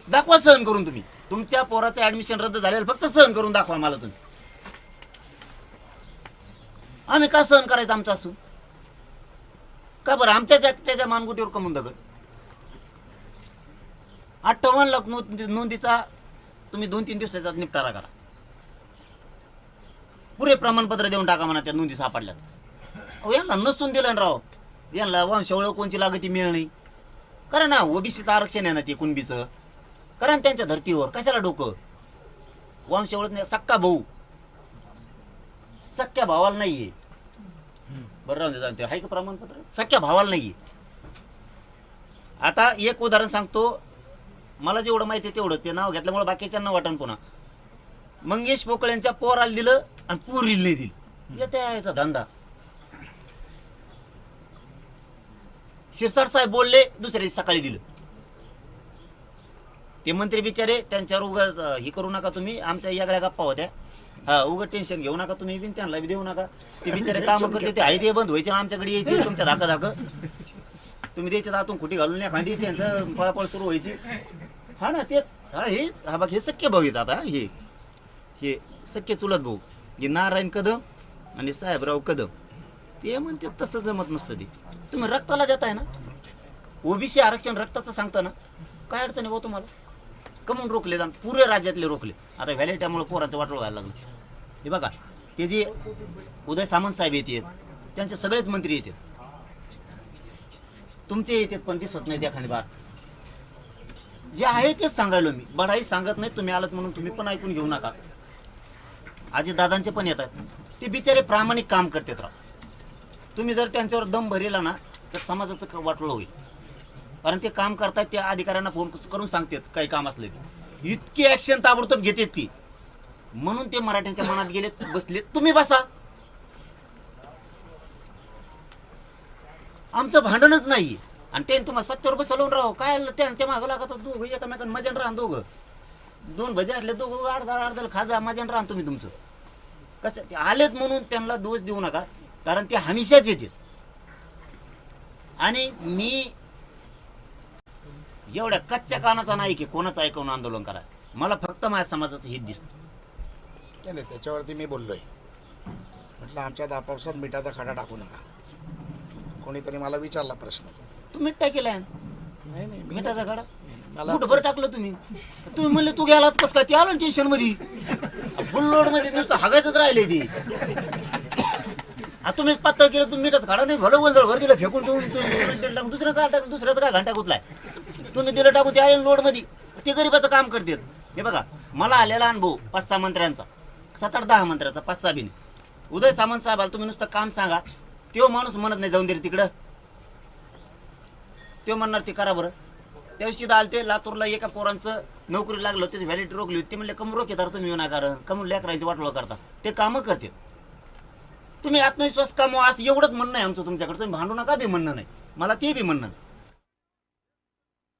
दाखवा सहन करून तुम्ही, तुमच्या पोराचं ऍडमिशन रद्द झालेलं फक्त सहन करून दाखवा मला तुम्ही. आम्ही का सहन करायचं आमचं असून? का बरं आमच्याच एकट्याच्या मानगुटीवर कमवून दगड? 58 लाख नोंदीचा तुम्ही 2-3 दिवसाचा निपटारा करा. पुरे प्रमाणपत्र देऊन टाका म्हणा त्या नोंदी सापडल्यात. अहो यांना नसून दिलं राव, यांना वंशावळ कोणची लागती मिळ नाही. करा ना, ओबीसीचं आरक्षण आहे ना ते कुणबीचं, करा ना त्यांच्या धर्तीवर. कशाला डोकं? वंशावळ नाही, सक्का भाऊ, सख्या भावाला नाहीये. बरं राहून दे, आहे का प्रमाणपत्र? सख्या भावाला नाहीये. आता एक उदाहरण सांगतो, मला जेवढं माहिती आहे तेवढं, ते नाव घेतल्यामुळे बाकीच्यांना वाटण. पुन्हा मंगेश पोकळ्यांच्या पोराला दिलं आणि पुरीला नाही दिलं, येते याचा धंदा. शिरसाट साहेब बोलले, दुसऱ्या दिवशी सकाळी दिलं. ते मंत्री बिचारे, त्यांच्यावर उगाच हे करू नका तुम्ही, आमच्या यागळ्या गप्पा होत्या. हा, उगाच टेन्शन घेऊ नका तुम्ही, बिन त्यांना बी देऊ नका. ते बिचारे काम करते, ते आहे ते बंद व्हायचे, आमच्याकडे यायचे तुमच्या धाक तुम्ही द्यायचे आतून खुटी घालून या खांदी, त्यांचं पळापळ सुरू व्हायची. हा ना, तेच. हा हेच, हा बघ, हे सख्य भाऊ आहेत. आता हे सख्य चुलत भाऊ, हे नारायण कदम आणि साहेबराव कदम, ते म्हणते तसं जमत नसतं. ते तुम्ही रक्ताला देताय ना, ओबीसी आरक्षण रक्ताचं सांगता ना, काय अडचण आहे भाऊ तुम्हाला? कमून रोखले, पुरे राज्यातले रोखले. आता व्हॅलिटामुळे पोराचं वाटोळ व्हायला लागलं. हे बघा, ते जे उदय सामंत साहेब येतात, त्यांचे सगळेच मंत्री येतात, तुमचे येतात पण दिसत नाही एखादी बार. जे आहे तेच सांगायलो मी, बडाई सांगत नाही. तुम्ही आलात म्हणून तुम्ही पण ऐकून घेऊ नका. दादांचे पण येतात, ते बिचारे प्रामाणिक काम करतात राव. तुम्ही जर त्यांच्यावर दम भरला ना तर समाजाचं वाटोळ होईल. कारण ते काम करतात, त्या अधिकाऱ्यांना फोन करून सांगतात काही काम असले की, इतकी ऍक्शन ताबडतोब घेतात ती. म्हणून ते मराठ्यांच्या मनात गेलेत, बसलेत. तुम्ही बसा, आमचं भांडणच नाही. आणि ते तुम्हाला 70 रुपये सलवून राहो, काय त्यांच्या मागं लागतात दोघं एकमेकांना, मजान राहा. दोघं 2 भजे असले, दोघं अर्धा खाजा, मजान राहा तुम्ही तुमचं. कसं ते आलेत म्हणून त्यांना दोष देऊ नका, कारण ते हमेशाच येतात. आणि मी एवढ्या कच्च्या कानाचा नाही की कोणाचं ऐकून आंदोलन करा. मला फक्त माझ्या समाजाचं हित दिसतं. नाही, त्याच्यावरती मी बोललोय. म्हटलं आमच्यात आपापसात मिठाचा खडा टाकू नका. कोणीतरी मला विचारला प्रश्न, तू मीठ टाकेलाय? नाही नाही, मिठाचा खडा मला कुठं टाकलं तुम्ही? तुम्ही म्हणले तू गेलाच कस काय? ते आलं टेन्शन मध्ये, फुल लोड मध्ये नुसतं हागायचंच राहिले ती. तुम्ही पातळ केलं, तुम्ही मिठाचा खडा नाही, भलं वंजळ भर दिलं फेकून, दुसरं काय टाकलं, दुसऱ्याचं काय घंटा गुतलाय तुम्ही दिलं टाकून. ते आले लोड मध्ये, ते गरीबाचं काम करतात. हे बघा, मला आलेला अनुभव 5-6 मंत्र्यांचा, 7-8-10 मंत्र्यांचा, 5-6 बिन. उदय सामंत साहेबाला तुम्ही नुसतं काम सांगा, तो माणूस म्हणत नाही जाऊन दे तिकडं, तो म्हणणार ते करा बरं. त्याविषयी आलते लातूरला, एका पोरांचं नोकरी लागलं, त्याची व्हॅलिडिटी रोखली होती. ते म्हणले कमून रोखेदार तुम्ही विनाकारण कमून लेकरांची वाटोळ करता. ते कामं करते. तुम्ही आत्मविश्वास कमवा, असं एवढंच म्हणणं आहे आमचं तुमच्याकडे. तुम्ही भांडू नका बी म्हणणं नाही, मला ते बी म्हणणं नाही.